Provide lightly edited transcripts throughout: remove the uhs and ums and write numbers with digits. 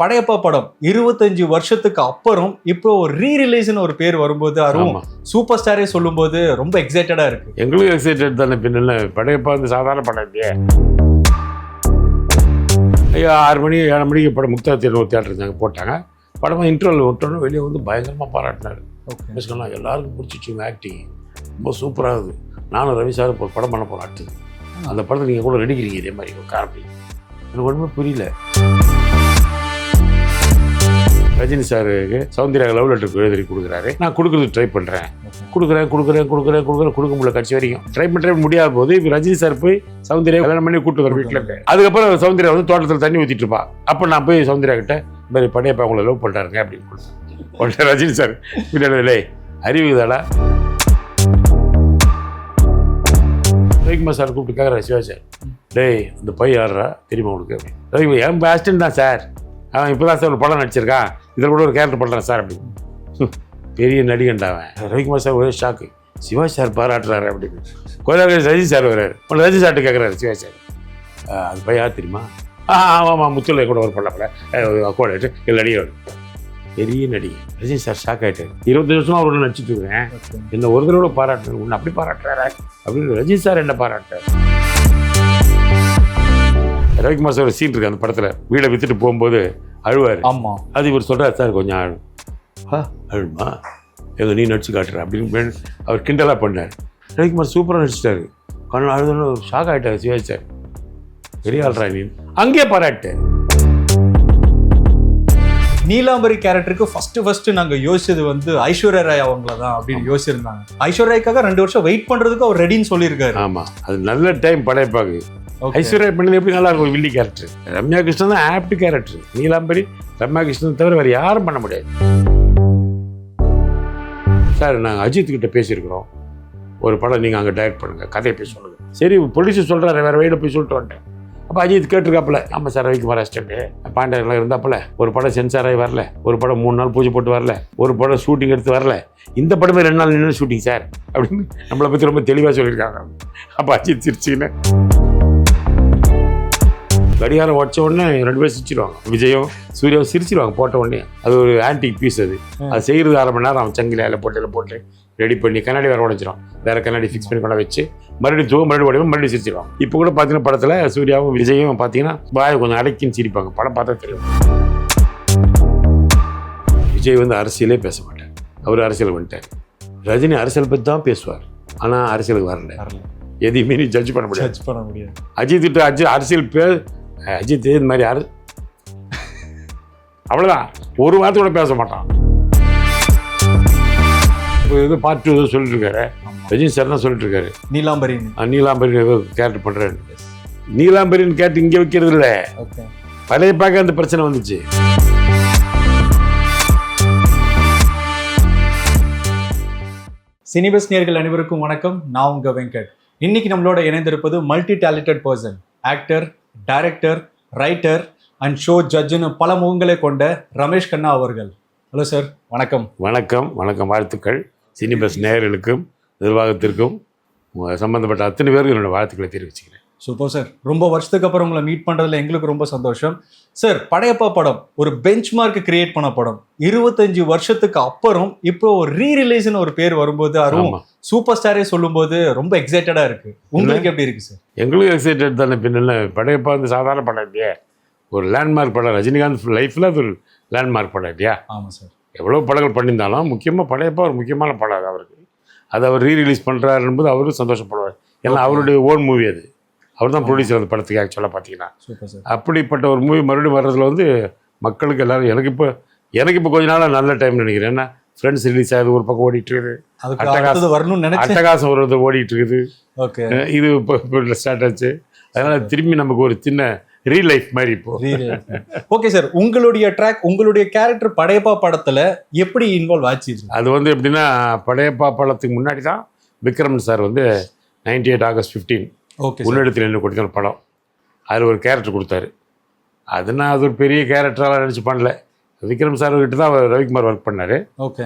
படையப்பா படம் 25 வருஷத்துக்கு அப்புறம் இப்போ ரீ ரிலீஸ்னு ஒரு பேர் வரும்போது அதுவும் சூப்பர் ஸ்டாரே சொல்லும்போது ரொம்ப எக்ஸைட்டடா இருக்கு. எங்களுக்கும் எக்ஸைட்டட் தானே. பின்ன படையப்பா வந்து சாதாரண படம் இல்லையே. 6 மணி 7 மணிக்கு படம் முக்தா தேட்டர் இருந்தாங்க போட்டாங்க. படமாக இன்டர்வல் விட்டோன்னு வெளியே வந்து பயங்கரமாக பாராட்டினார். சொன்னா எல்லாருக்கும் பிடிச்சிச்சு ஆக்டிங் ரொம்ப சூப்பராக இருக்குது. நானும் ரவி சார் ஒரு படம் பண்ண போகிறேன் அடுத்தது. அந்த படத்தை நீங்கள் கூட ரெடிக்கிறீங்க இதே மாதிரி ஒரு காரணம் எனக்கு ஒன்றுமே புரியல. ரஜினி சாருக்கு சௌந்தர்யா லவ் லெட்டருக்கு எழுதி கொடுக்குறாரு. நான் கொடுக்குறது ட்ரை பண்ணுறேன், கொடுக்குறேன் கொடுக்க முடியல. கட்சி வரைக்கும் ட்ரை பண்ண முடியாத போது இப்போ ரஜினி சார் போய் சௌந்தர்யா கல்யாணம் பண்ணி கூப்பிட்டு வர வீட்டில் இருக்கு. அதுக்கப்புறம் சௌந்தர்யா வந்து தோட்டத்தில் தண்ணி ஊற்றிட்டு இருப்பா. அப்போ நான் போய் சௌந்தர்யா கிட்ட இந்த மாதிரி படையப்பா உங்களை லவ் பண்ணுறாருங்க அப்படின்னு உடனே ரஜினி சார் பின்னாடி அறிவுதாடா ரவிக்குமார் சார் கூப்பிட்டு கேட்குறா சிவா சார், டேய் அந்த பையன் யாரா தெரியுமா உங்களுக்கு? ரவிக்குமார் என் பேஸ்டன் தான் சார், அவன் இப்போ தான் சார் ஒரு படம் நடிச்சிருக்கான், இதில் கூட ஒரு கேரக்டர் பண்ணுறான் சார் அப்படின்னு. பெரிய நடிகண்டாவன். ரவிக்குமார் சார் ஒரே ஷாக்கு, சிவா சார் பாராட்டுறாரு அப்படின்னு. கொஞ்சம் ரஜினி சார் வர்றாரு. ரஜினி சார்ட்டு கேட்குறாரு சிவா சார், அது பையன் யார் தெரியுமா? ஆமாம் முத்துல கூட ஒரு பண்ணல அக்கோட இல்லை நடிகர், பெரிய நடிகை. ரஜினி சார் ஷாக் ஆகிட்டார். 25 வருஷமாக அவர் நடிச்சிட்டு இருக்கிறேன், என்ன ஒரு தடவை பாராட்டுறேன், ஒன்று அப்படி பாராட்டுறாரு அப்படின்னு ரஜினி சார் என்ன பாராட்டுறாரு. ரவிக்குமார் சார் ஒரு சீன் இருக்கு அந்த படத்தில், வீடை வித்துட்டு போகும்போது அழுவார். ஆமாம், அது இவர் சொல்கிறார், சார் கொஞ்சம் அழும். அழுமா எங்க நீ நடிச்சு காட்டுற அப்படின்னு அவர் கிண்டலாக பண்ணார். ரவிக்குமார் சூப்பராக நடிச்சிட்டாரு. கண்ணு அழுதுன்னு ஷாக் ஆகிட்டார் சிவாஜி சார், பெரிய ஆள்றா நீ. அங்கேயே பாராட்டேன். நீலாம்பரி கேரக்டருக்கு ஃபர்ஸ்ட் நாங்க யோசிச்சது வந்து ஐஸ்வர்யா ராய் அவங்கள தான் அப்படின்னு யோசிச்சிருந்தாங்க. ஐஸ்வர்யா ராய்க்காக 2 வருஷம் வெயிட் பண்றதுக்கு அவர் ரெடின்னு சொல்லியிருக்காரு. ஆமா, அது நல்ல டைம் படைப்பாக்கு. ஐஸ்வர்யா பண்ணது எப்படி நல்லா இருக்கும், வில்லி கேரக்டர். ரம்யா கிருஷ்ணன் தான் ஆப்ட் கேரக்டர். நீலாம்பரி ரம்யா கிருஷ்ணன் தவிர வேறு யாரும் பண்ண முடியாது. சார் நாங்கள் அஜித் கிட்ட பேசியிருக்கிறோம், ஒரு படம் நீங்கள் அங்கே டைரக்ட் பண்ணுங்க, கதையை போய் சொல்லுங்க. சரி ப்ரொடியூசர் சொல்கிறாரு, வேறு வழியில் போய் சொல்லிட்டு வந்துட்டேன். அப்போ அஜித் கேட்டிருக்காப்புல, ஆமாம் சார் ரவிக்குமார் அசிஸ்டன்ட்டு பாண்டியெல்லாம் இருந்தாப்புல, ஒரு படம் சென்சார் ஆகி வரல, ஒரு படம் 3 நாள் பூஜை போட்டு வரல, ஒரு படம் ஷூட்டிங் எடுத்து வரல, இந்த படமே 2 நாள் நின்று ஷூட்டிங் சார் அப்படின்னு நம்மளை பற்றி ரொம்ப தெளிவாக சொல்லியிருக்காங்க. அப்போ அஜித் சிரிச்சின்னு கடிகாரம் உடச்ச உடனே 2 பேர் சிரிச்சிடுவாங்க. விஜயும் சூர்யாவும் சிரிச்சிடுவாங்க போட்ட உடனே. அது ஒரு ஆன்டிக் பீஸ். அது செய்கிறது 1/2 மணி நேரம் அவன் சங்கிலியில் போட்டு ரெடி பண்ணி கண்ணாடி வேறு உடைச்சிடும், வேறு கண்ணாடி ஃபிக்ஸ் பண்ணி கொண்டு வச்சு மறுபடியும் உடையும் மறுபடியும் சிரிச்சிடுவாங்க. இப்போ கூட பார்த்தீங்கன்னா படத்தில் சூர்யாவும் விஜயும் பார்த்தீங்கன்னா வாயை கொஞ்சம் அடக்கின்னு சிரிப்பாங்க. படம் பார்த்தா தெரியும். விஜய் வந்து அரசியலே பேச மாட்டார், அவர் அரசியல் வந்துட்டார். ரஜினி அரசியல் பற்றி தான் பேசுவார், ஆனால் அரசியலுக்கு வரல. எதையுமே நீ ஜட்ஜ் பண்ண முடியாது. அஜித் கிட்ட அரசியல் அஜித் இந்த மாதிரி அவ்வளோதான், ஒரு வார்த்தை கூட பேச மாட்டான். இப்போ ஏதோ பார்ட் 2 சொல்லிட்டு இருக்காரு, ரஜினி சார் தான் சொல்லிட்டு இருக்காரு. நீலாம்பரி ஏதோ கேரக்டர் பண்ணுறாரு. நீலாம்பரின்னு கேட்டு இங்கே வைக்கிறது இல்லை, பழைய பார்க்க அந்த பிரச்சனை வந்துச்சு. சினிபஸ் நேயர்கள் அனைவருக்கும் வணக்கம். நான் உங்க வெங்கட். இன்னைக்கு நம்மளோட இணைந்திருப்பது multi talented person, actor, director, writer and show ஜட்ஜுன்னு பல முகங்களை கொண்ட ரமேஷ் கண்ணா அவர்கள். ஹலோ சார், வணக்கம். வணக்கம். வாழ்த்துக்கள் சினிபஸ் நேயர்களுக்கும் நிர்வாகத்திற்கும் சம்பந்தப்பட்ட அத்தனை பேருக்கு என்னோட வாழ்த்துக்களை தெரிவிச்சுக்கிறேன். சூப்பர் சார், ரொம்ப வருஷத்துக்கு அப்புறம் உங்களை மீட் பண்ணுறதுல எங்களுக்கு ரொம்ப சந்தோஷம். சார், படையப்பா படம் ஒரு பெஞ்ச் மார்க் கிரியேட் பண்ண படம். 25 வருஷத்துக்கு அப்புறம் இப்போ ரீ ரிலீஸ்னு ஒரு பேர் வரும்போது அதுவும் சூப்பர் ஸ்டாரே சொல்லும்போது ரொம்ப எக்ஸைட்டடா இருக்கு. உங்களுக்கு எப்படி இருக்கு சார்? எங்களுக்கும் எக்ஸைட்டட் தானே. பின்ன படையப்பா வந்து சாதாரண படம் இல்லையா, ஒரு லேண்ட்மார்க் படம். ரஜினிகாந்த் லைஃப்பில் அது ஒரு லேண்ட்மார்க் படம் இல்லையா? ஆமாம் சார். எவ்வளோ படங்கள் பண்ணியிருந்தாலும் முக்கியமாக படையப்பா ஒரு முக்கியமான படம். அது அவருக்கு, அதை அவர் ரீ ரிலீஸ் பண்ணுறாருன்போது அவரும் சந்தோஷப்படுவார். ஏன்னா அவருடைய ஓன் மூவி, அது அவர் தான் ப்ரொடியூசர் அந்த படத்துக்கு. ஆக்சுவலாக பார்த்தீங்கன்னா அப்படிப்பட்ட ஒரு மூவி மறுபடியும் வர்றதுல வந்து மக்களுக்கு எல்லாரும் எனக்கு இப்போ கொஞ்ச நாளாக நல்ல டைம் நினைக்கிறேன். ஏன்னா ஃப்ரெண்ட்ஸ் ரிலீஸ் ஆகுது, ஒரு பக்கம் ஓடிட்டு இருக்குது, அட்டகாசம் வருவது ஓடிட்டு இருக்குது. இது இப்போ ஸ்டார்ட் ஆச்சு. அதனால் திரும்பி நமக்கு ஒரு சின்ன ரீல் லைஃப் மாதிரி இப்போ. ஓகே சார், உங்களுடைய ட்ராக், உங்களுடைய கேரக்டர் படையப்பா படத்துல எப்படி இன்வால்வ் ஆச்சு? அது வந்து எப்படின்னா, படையப்பா படத்துக்கு முன்னாடி தான் விக்ரம் சார் வந்து 98 ஆகஸ்ட் 15 உன்னடத்தில் என்ன கொடுத்த படம், அதில் ஒரு கேரக்டர் கொடுத்தாரு. அதுனா அது ஒரு பெரிய கேரக்டராக நினச்சி பண்ணல. விக்ரம் சார் கிட்ட தான் ரவிக்குமார் ஒர்க் பண்ணார்.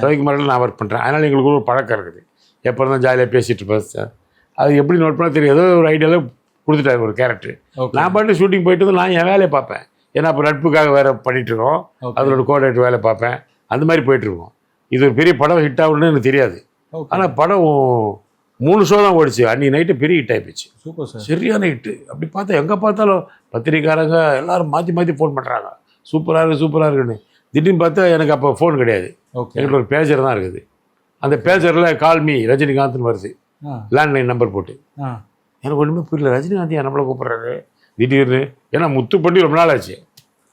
ரவிக்குமாரில் நான் ஒர்க் பண்ணுறேன். அதனால் எங்களுக்கு ஒரு பழக்கம் இருக்குது. எப்போ தான் ஜாலியாக பேசிகிட்டு இருப்பேன் சார். அது எப்படி நோட் பண்ணால் தெரியும். ஏதோ ஒரு ஐடியாவில் கொடுத்துட்டாரு ஒரு கேரக்டர். நான் பாட்டு ஷூட்டிங் போயிட்டு நான் என் வேலையை பார்ப்பேன். ஏன்னா அப்போ நட்புக்காக வேறு பண்ணிகிட்ருக்கோம், அதோட கோஆர்டினேட்டர் வேலை பார்ப்பேன், அந்த மாதிரி போயிட்டுருக்கோம். இது ஒரு பெரிய படம் ஹிட் ஆகணும்னு எனக்கு தெரியாது. ஆனால் படம் 3 ஷோ தான் ஓடிச்சு. அன்றைக்கி நைட்டு பெரிய ஹிட் ஆகிப்போச்சு. Super sir. சரியான ஹிட்டு. அப்படி பார்த்தா எங்கே பார்த்தாலும் பத்திரிக்காரங்க எல்லோரும் மாற்றி மாற்றி ஃபோன் பண்ணுறாங்க, சூப்பராக இருக்குது சூப்பராக இருக்குன்னு. திடீர்னு பார்த்தா எனக்கு அப்போ ஃபோன் கிடையாது, எனக்கு ஒரு பேஜர் தான் இருக்குது. அந்த பேஜரில் கால்மி ரஜினிகாந்த்னு வருது, லேண்ட்லைன் நம்பர் போட்டு. எனக்கு ஒன்றுமே புரியல, ரஜினிகாந்த் என் நம்மளை கூப்பிட்றாரு திடீர்னு. ஏன்னா முத்து பண்ணி ரொம்ப நாள் ஆச்சு.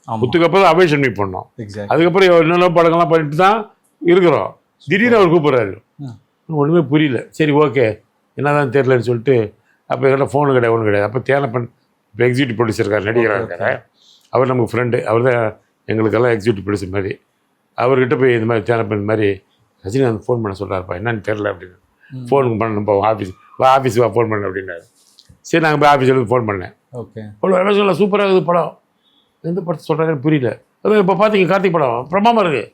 முத்துக்கு அப்புறம் அபேஷன் மீட் பண்ணோம், அதுக்கப்புறம் என்னென்ன படங்கள்லாம் பண்ணிட்டு தான் இருக்கிறோம். திடீர்னு அவர் கூப்பிட்றாரு, ஒன்றுமே புரியல. சரி ஓகே என்னதான் தெரியலன்னு சொல்லிட்டு அப்போ என்கிட்ட ஃபோனு கிடையாது, ஒன்றும் கிடையாது. அப்போ தேனப்பன் இப்போ எக்ஸிக்யூட்டிவ் ப்ரொடியூசர் இருக்கார், நடிகராக இருக்கார். அவர் நமக்கு ஃப்ரெண்டு, அவர் தான் எங்களுக்கெல்லாம் எக்ஸிக்யூட்டிவ் ப்ரொடியூசர் மாதிரி. அவர்கிட்ட போய் இந்த மாதிரி தேனப்பன் இந்த மாதிரி ரஜினிகாந்த் ஃபோன் பண்ண சொல்கிறாருப்பா, என்னன்னு தெரில அப்படின்னு. ஃபோனுக்கு பண்ணணும் போவோம், ஆஃபீஸ் வா ஃபோன் பண்ண அப்படின்னாரு. சரி நாங்கள் போய் ஆஃபீஸில் ஃபோன் பண்ணேன். படம் சொல்ல சூப்பராக இருக்குது படம், எந்த படத்தை சொல்கிறாங்கன்னு புரியல. அது இப்போ பார்த்தீங்க கார்த்திக் படம் பிரமாமா இருக்குது,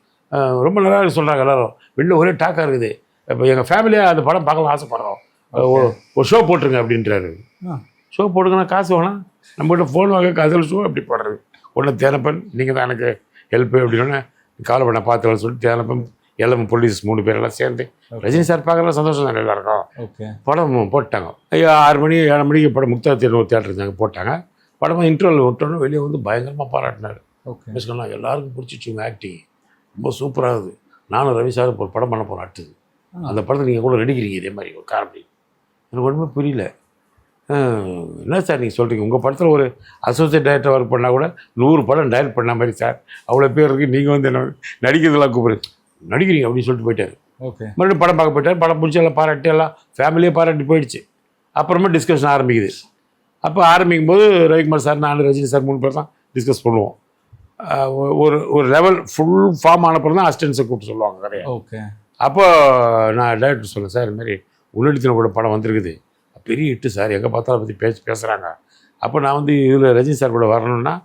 ரொம்ப நல்லா இருக்குது சொல்கிறாங்க எல்லோரும், வெளில ஒரே டாக்காக இருக்குது. இப்போ எங்கள் ஃபேமிலியாக அந்த படம் பார்க்கலாம் ஆசைப்படுறோம், ஒரு ஷோ போட்டுருங்க அப்படின்றாரு. ஷோ போட்டுங்கன்னா காசு வேணாம், நம்மகிட்ட ஃபோன் வாங்க காசில் ஷோ எப்படி போடுறது. ஒன்று தேனப்பன் நீங்கள் தான் எனக்கு ஹெல்ப்பு அப்படின்னா காலை பண்ண பார்த்துலாம் சொல்லிட்டு தேனப்பன் எல்லாம் போலீஸ் 3 பேரெல்லாம் சேர்ந்து ரஜினி சார் பார்க்குறதுல சந்தோஷம் தான் எல்லாருக்கும். படம் போட்டாங்க. 6 மணி 7 மணிக்கு படம் முக்தா ஒரு தேட்டர் இருந்தாங்க, போட்டாங்க. படமாக இன்டர்வல் விட்டோன்னு வெளியே வந்து பயங்கரமாக பாராட்டினார். சொன்னால் எல்லாருக்கும் பிடிச்சிச்சு உங்கள் ஆக்டிங், ரொம்ப சூப்பராக இருக்குது, நானும் ரவி சார் ஒரு படம் பண்ண போகிறேன் அடுத்தது, அந்த படத்தை நீங்கள் கூட நடிக்கிறீங்க இதே மாதிரி ஒரு காமெடி. எனக்கு ஒன்றுமே புரியல. என்ன சார் நீங்கள் சொல்கிறீங்க, உங்கள் படத்தில் ஒரு அசோசியேட் டைரக்டர் ஒர்க் பண்ணால் கூட 100 படம் டைரக்ட் பண்ண மாதிரி சார், அவ்வளோ பேர் இருக்குது, நீங்கள் வந்து என்ன நடிக்கிறதுலாம் கூப்பிடுங்க நடிக்கிறீங்க அப்படின்னு சொல்லிட்டு போயிட்டார். மறுபடியும் படம் பார்க்க போயிட்டார். படம் பிடிச்சி எல்லாம் பாராட்டி எல்லாம் ஃபேமிலியே பாராட்டி போயிடுச்சு. அப்புறமா டிஸ்கஷன் ஆரம்பிக்குது. அப்போ ஆரம்பிக்கும் போது ரவிக்குமார் சார், நான், ரஜினி சார் 3 பேர் தான் டிஸ்கஸ் பண்ணுவோம். ஒரு லெவல் ஃபுல் ஃபார்ம் ஆனப்பறம் தான் அசிஸ்டன்ஸை கூப்பிட்டு சொல்லுவாங்க கதையை. அப்போ நான் டைரக்டர் சொன்னேன், சார் இதுமாதிரி உன்னடித்தின கூட படம் வந்திருக்குது, பெரிய ஹிட்டு சார், எங்கே பார்த்தாலும் பற்றி பேசுகிறாங்க. அப்போ நான் வந்து இதில் ரஜினி சார் கூட வரணுன்னா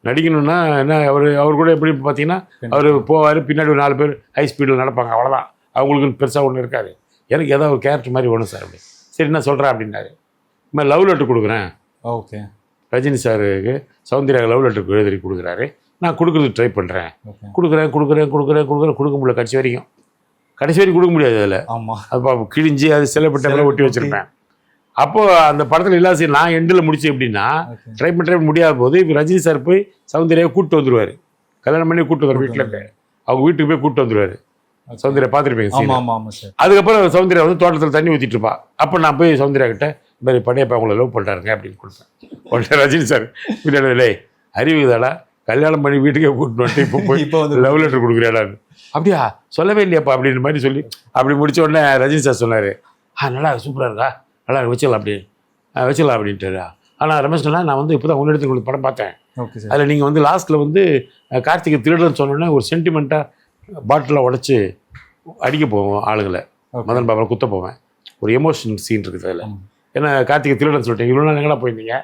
நடிக்கணும்னா என்ன, அவர் கூட எப்படி பார்த்தீங்கன்னா அவர் போவார், பின்னாடி ஒரு 4 பேர் ஹை ஸ்பீடில் நடப்பாங்க, அவ்வளோதான், அவங்களுக்கு பெருசாக ஒன்றும் இருக்காது. எனக்கு ஏதாவது ஒரு கேரக்டர் மாதிரி ஒன்று சார் அப்படி. சரி என்ன சொல்கிறேன் அப்படின்னாரு. இந்த லவ் லெட்டர் கொடுக்குறேன். ரஜினி சாருக்கு சௌந்தர்யா லவ் லெட்டர் எழுதி கொடுக்குறாரு, நான் கொடுக்குறதுக்கு ட்ரை பண்ணுறேன். கொடுக்குறேன் கொடுக்க முடியல கடைசி வரைக்கும் கொடுக்க முடியாது. அதில் அது கிழிஞ்சி அது சிலப்பட்ட ஒட்டி வச்சுருப்பேன். அப்போது அந்த படத்தில் இல்லாத நான் எண்டில் முடிச்சு எப்படின்னா ட்ரை பண்ண முடியாத போது இப்போ ரஜினி சார் போய் சௌந்தர்யாவை கூப்பிட்டு வந்துடுவார், கல்யாணம் பண்ணி கூப்பிட்டு வருவார், வீட்டில் இருந்து அவங்க வீட்டுக்கு போய் கூப்பிட்டு வந்துடுவார். சௌந்தர்யா பார்த்துருப்பீங்க. அதுக்கப்புறம் சௌந்தர்யா வந்து தோட்டத்தில் தண்ணி ஊற்றிட்டு இருப்பா. அப்போ நான் போய் சௌந்தர்யா கிட்ட இந்த மாதிரி படையப்பா அவங்கள லவ் பண்ணுறாருங்க அப்படின்னு கொடுப்பேன். உடனே ரஜினி சார் பின்னாடி அறிவுதாடா, கல்யாணம் பண்ணி வீட்டுக்கே கூப்பிட்டு வந்துட்டு இப்போ லவ் லெட்டர் கொடுக்குறாடான்னு. அப்படியா சொல்லவே இல்லையாப்பா அப்படின்ற மாதிரி சொல்லி அப்படி முடிச்ச உடனே ரஜினி சார் சொன்னார், நல்லா சூப்பராக இருக்கா, நல்லா வச்சிடலாம் அப்படின்ட்டு. ஆனால் ரமேஷ் நான் வந்து இப்போ தான் உன்னிடத்தில் உங்களுக்கு படம் பார்த்தேன், அதில் நீங்கள் வந்து லாஸ்ட்டில் வந்து கார்த்திகை திருடன்னு சொன்னோன்னே ஒரு சென்டிமெண்ட்டாக பாட்டிலாக உடச்சி அடிக்க போவோம் ஆளுங்களை, மதன் பாபாவை குத்த போவேன், ஒரு எமோஷனல் சீன் இருக்குது அதில். ஏன்னா கார்த்திகை திருடன்னு சொல்லிட்டேன், இவ்வளோ நாள் எங்கடா போயிருந்தீங்க,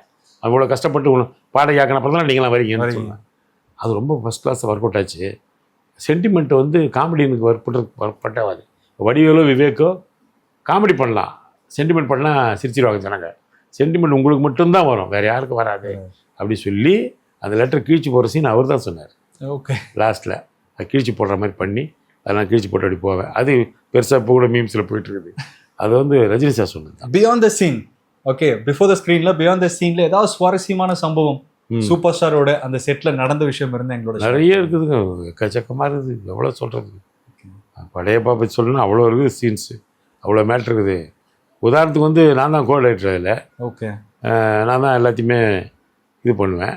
அவ்வளோ கஷ்டப்பட்டு பாடகை ஆக்கினப்போ தான் நீங்களாம் வரீங்கன்னு சொன்னேன். அது ரொம்ப ஃபஸ்ட் கிளாஸ் ஒர்க் அவுட் ஆச்சு. சென்டிமெண்ட்டை வந்து காமெடினுக்கு ஒர்க் பண்ணாது. வடிவேலோ விவேக்கோ காமெடி பண்ணலாம், சென்டிமெண்ட் பண்ணால் சிரிச்சிருவாங்க ஜனங்க. சென்டிமெண்ட் உங்களுக்கு மட்டும்தான் வரும், வேறு யாருக்கும் வராது அப்படி சொல்லி அந்த லெட்டர் கிழிச்சு போகிற சீன் அவர் தான் சொன்னார். லாஸ்ட்டில் அது கிழிச்சு போடுற மாதிரி பண்ணி அதெல்லாம் கிழிச்சு போட்டு அப்படி போவேன். அது பெருசாக இப்போ கூட மீம்ஸில் போயிட்டுருக்குது. அது வந்து ரஜினி சார் சொன்னது. Beyond the scene, okay, before the ஸ்க்ரீனில் பியாண்ட் த சீனில் ஏதாவது சுவாரஸ்யமான சம்பவம் சூப்பர் ஸ்டாரோட அந்த செட்டில் நடந்த விஷயம் இருந்து எங்களோட நிறைய இருக்குதுங்க, எக்கச்சக்கமாக இருக்குது, எவ்வளோ சொல்கிறது. படையப்பா பற்றி சொல்லணும்னா அவ்வளோ இருக்குது சீன்ஸு, அவ்வளோ மேட்ரு இருக்குது. உதாரணத்துக்கு வந்து நான் தான் கோஆர்டினேட்டர் அதில், நான் தான் எல்லாத்தையுமே இது பண்ணுவேன்,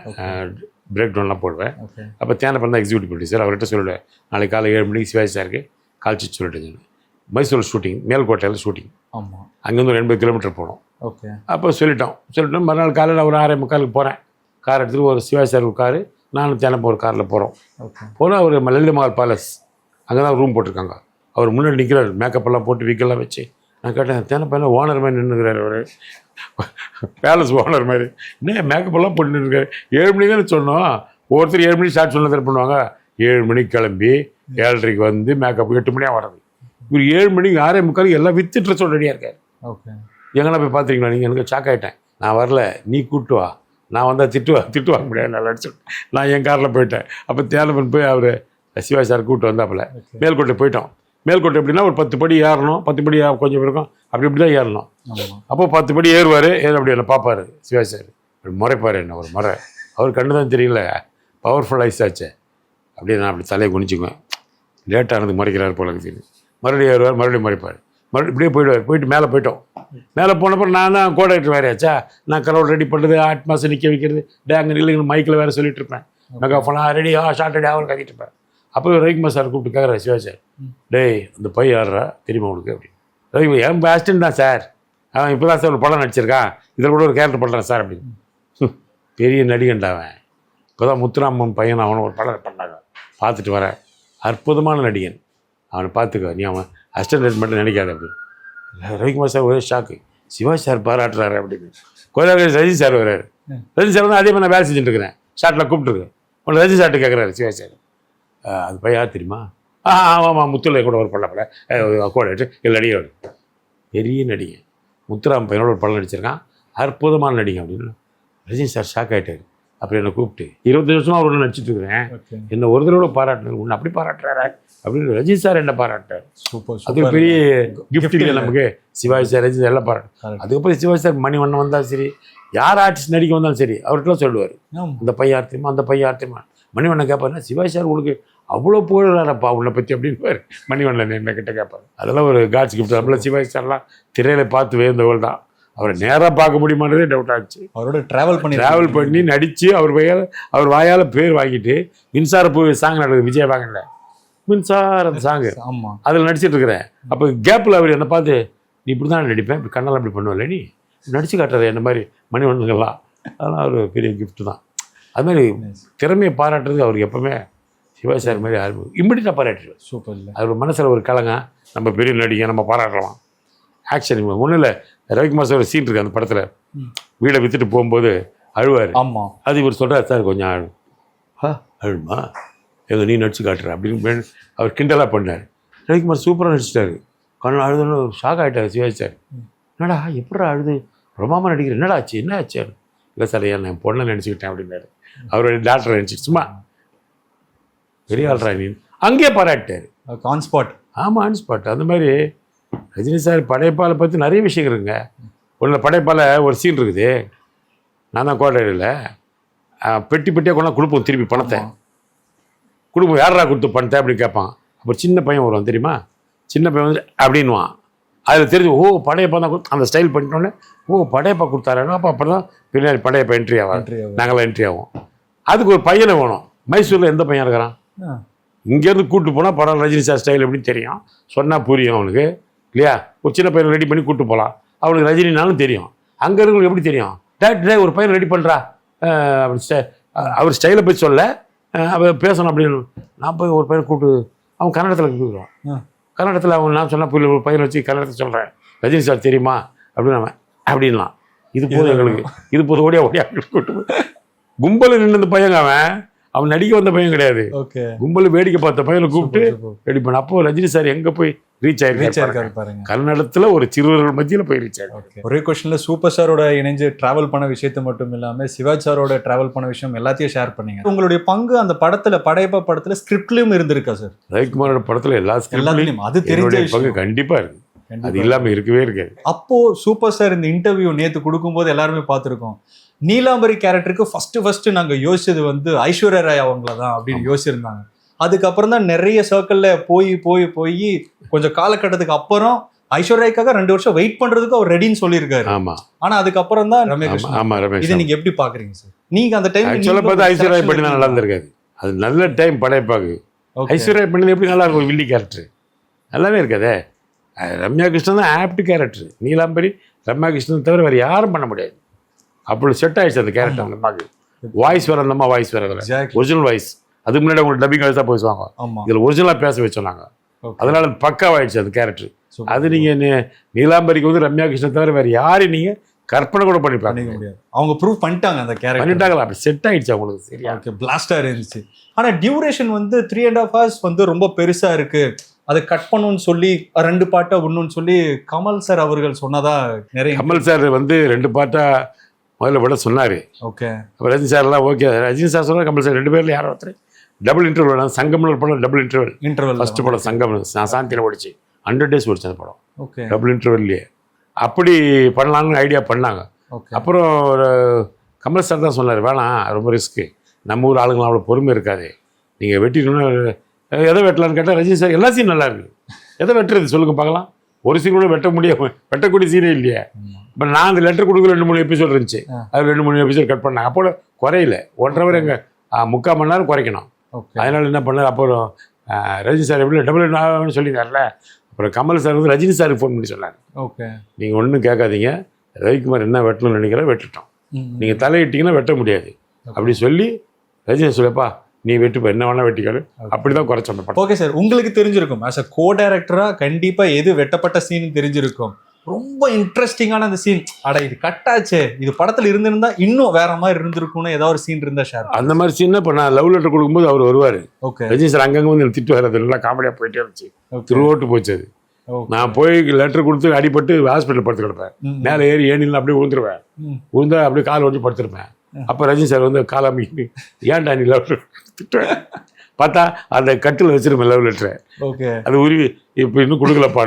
பிரேக் டவுன்லாம் போடுவேன். அப்போ தேனப்பன் தான் எக்ஸிக்யூட்டிவ் ப்ரொடியூசர், அவர்கிட்ட சொல்லிவிடுவேன் நாளைக்கு காலை 7 மணிக்கு சிவாஜி சாருக்கு கால்ச்சிட்டு சொல்லிட்டு மைசூர் ஷூட்டிங், மேல்கோட்டையில் ஷூட்டிங், அங்கேருந்து ஒரு 80 கிலோமீட்டர் போனோம். அப்போ சொல்லிட்டோம் மறுநாள் காலையில் ஒரு 6:45 போகிறேன், கார் எடுத்துகிட்டு ஒரு சிவாஜி சார் ஒரு காரு, நானும் தேனப்பன் ஒரு காரில் போகிறோம். போனால் ஒரு லலித மஹால் பேலஸ் அங்கே தான் ரூம் போட்டிருக்காங்க. அவர் முன்னாடி நிற்கிறார், மேக்கப்பெல்லாம் போட்டு வீக்கெல்லாம் வச்சு. நான் கேட்டேன், தேனப்பையில் ஓனர் மாதிரி நின்றுக்கிறார் அவர், பேலஸ் ஓனர் மாதிரி, என்ன மேக்கப்பெல்லாம் போட்டு நின்றுருக்காரு. 7 மணிக்கு தானே சொன்னோம், ஒவ்வொருத்தர் 7 மணிக்கு ஸ்டார்ட் சொன்னதை பண்ணுவாங்க. 7 மணிக்கு கிளம்பி 7:30 வந்து மேக்கப் 8 மணியாக வர்றது. இவர் 7 மணிக்கு 6:45 எல்லாம் வித்து ட்ரெஸ்ஸோட ரெடியாக இருக்கார். எங்கன்னா போய் பார்த்துருக்கீங்களா நீங்கள்? எனக்கு ஷாக் ஆகிட்டேன். நான் வரல, நீ கூப்பிட்டு வா, நான் வந்தால் திட்டு வாங்க முடியாது, நான் அடிச்சுட்டேன். நான் என் காரில் போயிட்டேன். அப்போ தேலவன் போய் அவர் சிவாஜி சார் கூப்பிட்டு வந்தாப்புல மேல்கோட்டை போயிட்டோம். மேல்கோட்டை எப்படின்னா ஒரு 10 படி ஏறணும், 10 படி கொஞ்சம் இருக்கும், இப்படி தான் ஏறணும். அப்போ 10 படி ஏறுவார், அப்படி என்ன பார்ப்பார் சிவாஜி சார், முறைப்பார் என்ன ஒரு முறை. அவர் கண்டு தான் தெரியல, பவர்ஃபுல் ஐஸ் ஆச்சு. அப்படியே நான் அப்படி தலையை குனிச்சுக்குவேன், லேட்டானது முறைக்கிறார் போல இருக்குது. மறுபடியும் ஏறுவார், மறுபடியும் முறைப்பார், மறுபடியும் இப்படியே போயிடுவார். போயிட்டு மேலே போயிட்டோம். மேலே போனப்போ நான் தான் கோஆர்டினேட்டர் வேறையாச்சா, நான் கரோல் ரெடி பண்ணுறது, ஆட் மாதம் நிற்க வைக்கிறது, அங்கே இல்லைங்க மைக்கில் வேறு சொல்லிட்டு இருப்பேன், மெகாஃபோனா ரெடி ஷார்ட் ரெடி அவர் கட்டிட்டு இருப்பேன். அப்போ ரவிக்குமார் சார் கூப்பிட்டு கேட்குறாரு சிவாஜி சார், டேய் அந்த பையன் யாரா தெரியுமா உனக்கு அப்படின்னு. ரவி என் பேஸ்டன் தான் சார், அவன் இப்போ தான் சார் ஒரு படம் நடிச்சிருக்கான், இதில் கூட ஒரு கேரக்டர் பண்ணுறான் சார் அப்படின்னு. பெரிய நடிகன்டா அவன், இப்போ தான் முத்துராமன் பையன் அவனை ஒரு படம் பண்ணாங்க, பார்த்துட்டு வரேன், அற்புதமான நடிகன், அவனை பார்த்துக்க, நீ அவன் அசிஸ்டன்ட் மட்டும் நினைக்காத அப்படின்னு. ரவிக்குமார் சார் ஒரே ஷாக்கு, சிவாஜி சார் பாராட்டுறாரு அப்படின்னு. கொஞ்ச ரஜினி சார் வர்றாரு. ரஜினி சார் வந்து அதே மாதிரி நான் வேலை செஞ்சுட்டு இருக்கிறேன், ஷார்ட்டில் கூப்பிட்டுருக்கேன். உடனே ரஜினி சார்ட்டு கேட்குறாரு சிவாஜி சார், அது பையன் யார் தெரியுமா? ஆமாம் முத்துல கூட ஒரு படம் கோடாட்டு இல்லை நடிகை, பெரிய நடிகை, முத்துராம் பையனோட ஒரு படம் நடிச்சிருக்கான், அற்புதமான நடிகை அப்படின்னு. ரஜினி சார் ஷாக் ஆகிட்டார். அப்புறம் என்னை கூப்பிட்டு 25 வருஷமாக அவரோட நடிச்சிட்டு இருக்கிறேன், என்ன ஒரு தடவை பாராட்டினார், உன்னை அப்படி பாராட்டுறாரு அப்படின்னு ரஜினி சார் என்ன பாராட்டார். அது பெரிய கிஃப்ட் இல்லை நமக்கு. சிவாஜி சார் ரஜினி சார் எல்லாம் பாராட்டு. அதுக்கப்புறம் சிவாஜி சார் மணிவண்ணன் வந்தாலும் சரி, யார் ஆர்டிஸ்ட் நடிக்க வந்தாலும் சரி, அவர்கிட்டலாம் சொல்லுவார், அந்த பையன் யார் தெரியுமா, அந்த பையன் யார் தெரியுமா. மணிவண்ணன் கேட்பாருன்னா, சிவாஜி சார் உங்களுக்கு அவ்வளோ புகழாரப்பா உன்னை பற்றி அப்படின்னு மணிவண்ணன் என்ன கிட்ட கேட்பார். அதெல்லாம் ஒரு காட்சி கிஃப்ட். நம்மள சிவாஜி சார்லாம் திரையில பார்த்து வேந்தவள் தான், அவரை நேராக பார்க்க முடியுமானதே டவுட் ஆச்சு. அவரோட ட்ராவல் பண்ணி நடித்து அவர் வாயால் பேர் வாங்கிட்டு, மின்சார பூ சாங் நடக்குது விஜய் வாங்கல, மின்சார சாங்கு, ஆமாம் அதில் நடிச்சிட்டு இருக்கிறேன். அப்போ கேப்பில் அவர் என்னை பார்த்து, நீ இப்படி தான் நடிப்பேன், இப்படி கண்ணெல்லாம் அப்படி பண்ணுவல, நீ நடிச்சு காட்டுறது என்ன மாதிரி மணிவண்ணங்கள்லாம். அதெல்லாம் ஒரு பெரிய கிஃப்ட் தான். அது மாதிரி திறமையை பாராட்டுறதுக்கு அவருக்கு எப்பவுமே சிவாஜி சார் மாதிரி யாரும் இம்மிடியாக பாராட்டுருவார். சூப்பர் இல்லை, அவர் மனசில் ஒரு கலங்க, நம்ம பெரிய நடிகை நம்ம பாராட்டலாம். ஆக்ஷன் ஒன்றும் இல்லை, ரவிக்குமார் சார் ஒரு சீன் இருக்குது அந்த படத்தில், வீடை விற்றுட்டு போகும்போது அழுவார். ஆமாம், அது இவர் சொல்கிறார், சார் கொஞ்சம் அழுமா எங்கள் நீ நடிச்சு காட்டுற அப்படின்னு அவர் கிண்டலாக பண்ணார். ரவிக்குமார் சூப்பராக நடிச்சிட்டாரு. கண்ணு அழுதுன்னு ஷாக் ஆகிட்டார் சிவாஜி சார். என்னடா எப்படா அழுது ரொமாமா நடிக்கிறேன், என்னடா ஆச்சு என்ன ஆச்சு? இல்லை சார் ஏன் நான் பொண்ணை நினச்சிக்கிட்டேன் அப்படின்னாரு. அவருடைய டாக்டரை நினச்சிட்டு சும்மா பெரிய ஆள்ரா நீ அங்கேயே பாராட்டார். On spot. ஆமாம் ஆன் ஸ்பாட். அந்த மாதிரி ரஜினி சார் படைப்பாலை பற்றி நிறைய விஷயங்கள் இருக்குங்க. ஒன்று படைப்பால் ஒரு சீன் இருக்குது, நான் தான் கோட்டையில் பெட்டி பெட்டியாக கொண்டா கொடுப்போம், திருப்பி பணத்தை கொடுப்போம், யாரா கொடுத்து பணத்தை அப்படின்னு கேட்பான். அப்புறம் சின்ன பையன் வருவான் தெரியுமா, சின்ன பையன் வந்து அப்படின்வான். அதில் தெரிஞ்சு ஓ படையப்பா தான் கொடுத்து அந்த ஸ்டைல் பண்ணிட்டோன்னே ஓ படையப்பா கொடுத்தாருன்னா அப்போ அப்போ தான் பின்னாடி படையப்பா என்ட்ரி ஆகும், நாங்களாம் என்ட்ரி ஆகும். அதுக்கு ஒரு பையனை வேணும். மைசூரில் எந்த பையன் இருக்கிறான், இங்கேருந்து கூப்பிட்டு போனால் படம் ரஜினி சார் ஸ்டைல் எப்படின்னு தெரியும், சொன்னால் புரியும் அவனுக்கு இல்லையா. ஒரு சின்ன பையனை ரெடி பண்ணி கூப்பிட்டு போகலாம், அவனுக்கு ரஜினினாலும் தெரியும். அங்கே இருக்கிறவங்களுக்கு எப்படி தெரியும், டே ஒரு பையனை ரெடி பண்ணுறா அவர் ஸ்டைலை போய் சொல்ல அவர் பேசணும் அப்படின்னு. நான் போய் ஒரு பையனை கூப்பிட்டு அவன் கன்னடத்தில் கூப்பிடுவான். கன்னடத்தில் அவன் நான் சொன்னால் புரியல, ஒரு பையனை வச்சு கன்னடத்தில் சொல்கிறேன், ரஜினி சார் தெரியுமா அப்படின்னு அவன் அப்படின்லாம். இது போதும் எங்களுக்கு, இது போதும் ஓடியா கூப்பிட்டு கும்பல் நின்று இந்த பையங்க அவன் நடிக்க வந்த பையன் கிடையாது, கும்பல் வேடிக்கை பார்த்த பையனை கூப்பிட்டு ரெடி பண்ண. அப்போ ரஜினி சார் எங்க போய் ரீச் ஆயிருக்காரு பாருங்க, கன்னடத்துல ஒரு சிறுவர்கள் மத்தியில போய் ரீச் ஆயிருக்கு. ஒரே கொஸ்டின்ல சூப்பர் ஸ்டாரோட இணைஞ்சு டிராவல் பண்ண விஷயத்த மட்டும் இல்லாம சிவாஜி சாரோட டிராவல் பண்ண விஷயம் எல்லாத்தையும் ஷேர் பண்ணீங்க. உங்களுடைய பங்கு அந்த படத்துல படையப்பா படத்துல ஸ்கிரிப்ட்லயும் இருந்திருக்கா சார்? ரவிக்குமாரோட படத்துல எல்லாத்துலயும் அது தெரிஞ்ச பங்கு கண்டிப்பா இருக்கு, அது இல்லாம இருக்கவே இருக்காது. அப்போ சூப்பர் ஸ்டார் இந்த இன்டர்வியூ நேத்து கொடுக்கும்போது எல்லாருமே பார்த்திருக்கோம், நீலாம்பரி கேரக்டருக்கு ஃபர்ஸ்ட் நாங்க யோசிச்சது வந்து ஐஸ்வர்யா ராய் அவங்கள தான் அப்படின்னு யோசிச்சிருந்தாங்க. அதுக்கப்புறம் தான் நிறைய சர்க்கிள்ல போய் கொஞ்சம் காலகட்டத்துக்கு அப்புறம் ஐஸ்வர்யாக்காக 2 வருஷம் வெயிட் பண்றதுக்கு அவர் ரெடின்னு சொல்லியிருக்காரு. ஆமா, ஆனா அதுக்கப்புறம் தான் ரமேஷ். இதை நீங்க எப்படி பாக்குறீங்க சார்? நீங்க அந்த டைம் ஆக்சுவலா பார்த்தா ஐஸ்வர்யா பண்ணி நல்லா இருந்திருக்காது, அது நல்ல டைம் படைப்பாக்கு. ஐஸ்வர்யா பண்ணி எப்படி நல்லா இருக்கும், வில்லி கேரக்டர் நல்லாவே இருக்காதே. ரம்யா கிருஷ்ணன் தான் ஆப்ட் கேரக்டர், நீலாம்பரி ரம்யா கிருஷ்ணன் தவிர வேறு யாரும் பண்ண முடியாது. அப்படி செட் ஆயிடுச்சு அந்த கேரக்டர். அந்த மாதிரி வாய்ஸ் வேற, அந்த வாய்ஸ் வேற, ஒரிஜினல் வாய்ஸ். அதுக்கு முன்னாடி உங்களுக்கு டப்பிங் வாய்ஸ் தான் பேசுவாங்க, இதில் ஒரிஜினலாக பேச வச்சோன்னாங்க. அதனால பக்காவாயிடுச்சு அந்த கேரக்டர். அது நீங்கள் நீலாம்பரிக்கு வந்து ரம்யா கிருஷ்ணன் தவிர வேறு யாரையும் நீங்கள் கற்பனை கூட பண்ணி பார்க்க முடியாது. அவங்க ப்ரூவ் பண்ணிட்டாங்க அந்த கேரக்டர், பண்ணிட்டாங்களா, அப்படி செட் ஆயிடுச்சு அவங்களுக்கு. சரியா பிளாஸ்டா இருந்துச்சு. ஆனால் டியூரேஷன் வந்து 3.5 hours வந்து ரொம்ப பெருசா இருக்கு, அதை கட் பண்ணுன்னு சொல்லி 2 பார்ட்டா ஒன்றுன்னு சொல்லி கமல் சார் அவர்கள் சொன்னதா நிறைய. கமல் சார் வந்து 2 பார்ட்டா முதல்ல விட சொன்னார். ஓகே. அப்போ ரஜினி சார்லாம் ஓகே, ரஜினி சார் சொன்னார், கமல் சார் 2 பேரில் யாரோ ஒருத்தர் டபுள் இன்டர்வல். சங்கம்னு ஒரு படம் டபுள் இன்டர்வல். ஃபஸ்ட்டு படம் சங்கம், நான் சாந்தியில் ஓடிச்சு, 100 days ஓடிச்சு அந்த படம். ஓகே. டபுள் இன்டர்வல்லையே அப்படி பண்ணலான்னு ஐடியா பண்ணாங்க. அப்புறம் ஒரு கமல் சார் தான் சொன்னார், வேணாம் ரொம்ப ரிஸ்க்கு, நம்ம ஊர் ஆளுங்களாம் அவ்வளோ பொறுமை இருக்காது, நீங்கள் வெட்டிக்கணும்னா எதை வெட்டலான்னு கேட்டால் ரஜினி சார் எல்லா சீன் நல்லா இருக்குது, எதை வெட்டுறது சொல்லுங்க பார்க்கலாம், ஒரு சீன் கூட வெட்ட முடியாது, வெட்டக்கூடிய சீனே இல்லையே. இப்போ நான் அந்த லெட்டர் கொடுக்க 2-3 எபிசோட் இருந்துச்சு, அது 2-3 எபிசோட் கட் பண்ணாங்க. அப்போ குறையில 1.5 hour எங்கள் 3/4 மணி நேரம் குறைக்கணும். அதனால என்ன பண்ணார், அப்புறம் ரஜினி சார் எப்படி டபுள் சொல்லியிருக்காருல, அப்புறம் கமல் சார் வந்து ரஜினி சாருக்கு ஃபோன் பண்ணி சொன்னார், ஓகே நீங்கள் ஒன்றும் கேட்காதீங்க, ரவிக்குமார் என்ன வெட்டணும்னு நினைக்கிறேன் வெட்டுட்டோம், நீங்கள் தலையிட்டீங்கன்னா வெட்ட முடியாது அப்படி சொல்லி ரஜினி சொல்லப்பா நீ வெட்டுப்ப என்ன வேணா வெட்டிக்காரு, அப்படிதான் குறைச்ச அந்த படம். ஓகே சார், உங்களுக்கு தெரிஞ்சிருக்கும் ஆஸ் அ கோ டைரக்டரா கண்டிப்பா எது வெட்டப்பட்ட சீன் தெரிஞ்சிருக்கும். ரொம்ப இன்ட்ரெஸ்டிங்கான அந்த சீன், அட இது கட்டாச்சே, இது படத்துல இருந்திருந்தா இன்னும் வேற மாதிரி இருந்திருக்கும்னு ஏதாவது ஒரு சீன் இருந்தா ஷேர். அந்த மாதிரி சீன் இப்போ நான் லவ் லெட்டர் கொடுக்கும்போது அவர் வருவார். ஓகே. ரஜினி சார் அங்கங்கே வந்து திட்டு வர்றது நல்லா காமெடியாக போயிட்டே இருந்துச்சு, திருவோட்டு போச்சு அது. நான் போய் லெட்டர் கொடுத்து அடிபட்டு ஹாஸ்பிட்டல் படுத்து கிடப்பேன், மேலே ஏறி ஏனியில் அப்படியே விழுந்துருவேன், விழுந்தா அப்படியே கால் வச்சு படுத்துருப்பேன். அப்போ ரஜினி சார் வந்து காலாமிக்கு ஏன்டா நீ லவ் லெட்டர் திட்டுவேன், பார்த்தா அந்த கட்டில் வச்சிருப்பேன் லவ் லெட்டரை. ஓகே. அது உருவி இப்போ இன்னும் கொடுக்கலப்பா,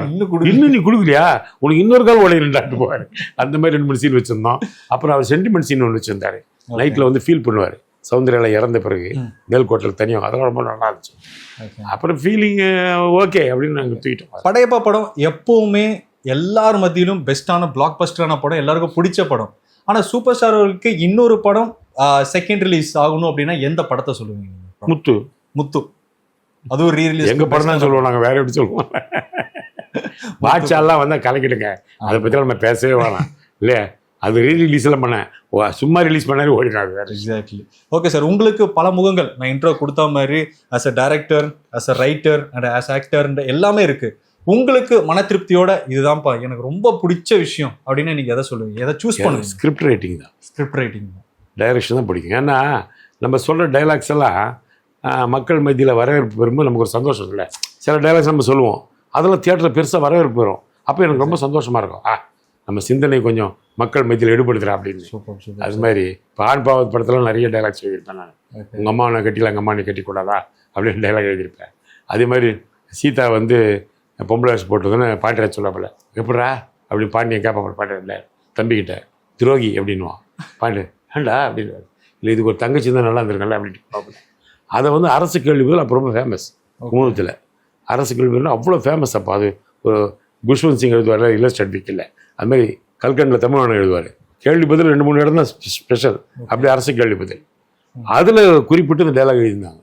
இன்னும் நீ கொடுக்கலையா, உனக்கு இன்னொரு கால் உடையிட்டாட்டு போவார். அந்த மாதிரி 2-3 சீன் வச்சிருந்தோம். அப்புறம் அவர் சென்டிமெண்ட் சீன் ஒன்று வச்சிருந்தாரு, நைட்டில் வந்து ஃபீல் பண்ணுவார், சௌந்தர்யால இறந்த பிறகு மேல்கோட்டில் தனியாக, அதெல்லாம் ரொம்ப நல்லா இருந்துச்சு. அப்புறம் ஃபீலிங் ஓகே அப்படின்னு நாங்கள் தூக்கிட்டோம். படையப்பா படம் எப்பவுமே எல்லார் மத்தியிலும் பெஸ்டான பிளாக் பஸ்டரான படம், எல்லாருக்கும் பிடிச்ச படம். ஆனால் சூப்பர் ஸ்டார் அவர்களுக்கு இன்னொரு படம் செகண்ட் ரிலீஸ் ஆகணும் அப்படின்னா எந்த படத்தை சொல்லுவீங்க? முத்து. அதுவும் ரீரிலீஸ் எங்கள் படம் தான் சொல்லுவோம், நாங்கள் வேற எப்படி சொல்லுவோம். பாட்சாலாம் வந்தால் கலக்கிடுங்க, அதை பற்றி நம்ம பேசவே வேணாம் இல்லையா. அது ரீரிலீஸ்லாம் பண்ணேன், சும்மா ரிலீஸ் பண்ணாலே ஓடினாங்க. எக்ஸாக்ட்லி. ஓகே சார், உங்களுக்கு பல முகங்கள் நான் இன்ட்ரோ கொடுத்த மாதிரி as a director, as a writer and as actor எல்லாமே இருக்கு. உங்களுக்கு மன திருப்தியோட இதுதான்ப்பா எனக்கு ரொம்ப பிடிச்ச விஷயம் அப்படின்னு நீங்கள் எதை சொல்லுவீங்க, எதை சூஸ் பண்ணுவீங்க? ஸ்கிரிப்ட் ரைட்டிங் தான். ஸ்கிரிப்ட் ரைட்டிங் தான். டைரக்ஷன் தான் பிடிக்கும். ஏன்னா நம்ம சொல்கிற டைலாக்ஸ் எல்லாம் மக்கள் மத்தியில் வரவேற்பு பெறும்போது நமக்கு ஒரு சந்தோஷம் இல்லை. சில டைலாக்ஸ் நம்ம சொல்லுவோம், அதெல்லாம் தியேட்டரில் பெருசாக வரவேற்பு வரும், அப்போ எனக்கு ரொம்ப சந்தோஷமாக இருக்கும். நம்ம சிந்தனை கொஞ்சம் மக்கள் மத்தியில் ஈடுபடுத்துகிறேன் அப்படின்னு. அது மாதிரி இப்போ ஆண் பாவத் படத்தில் நிறைய டைலாக்ஸ் எழுதியிருப்பேன் நான். உங்கள் அம்மா நான் கட்டில எங்கள் அம்மா நீ கட்டிக்கூடாதா அப்படின்னு டைலாக் எழுதியிருப்பேன். அதே மாதிரி சீதா வந்து பொம்பளை வேஷம் போட்டுருதுன்னு பாண்டியராஜ் சொல்லப்பல, எப்படா அப்படின்னு பாண்டியன் கேட்பாங்க பாண்டியன் தம்பிக்கிட்ட, துரோகி அப்படின்வான் பாண்டியன், ஏண்டா அப்படின்னு, இல்லை இதுக்கு ஒரு தங்கச்சி தான் நல்லா இருந்திருக்கல அப்படின்னு பார்ப்பேன். அதை வந்து அரசு கேள்விகள் அப்போ ரொம்ப ஃபேமஸ் குமுதத்தில். அரசு கேள்விகள் அவ்வளோ ஃபேமஸ். அப்போ அது ஒரு குஷ்வந்த் சிங் எழுதுவார் இல்லஸ்ட்ரேட் வீக்கில், அது மாதிரி கல்கண்டில் தமிழ்நாடு எழுதுவார். கேள்வி பதில் 2-3 இடம் தான் ஸ்பெஷல், அப்படி அரசு கேள்வி பதில். அதில் குறிப்பிட்டு இந்த டைலாக் எழுதியிருந்தாங்க.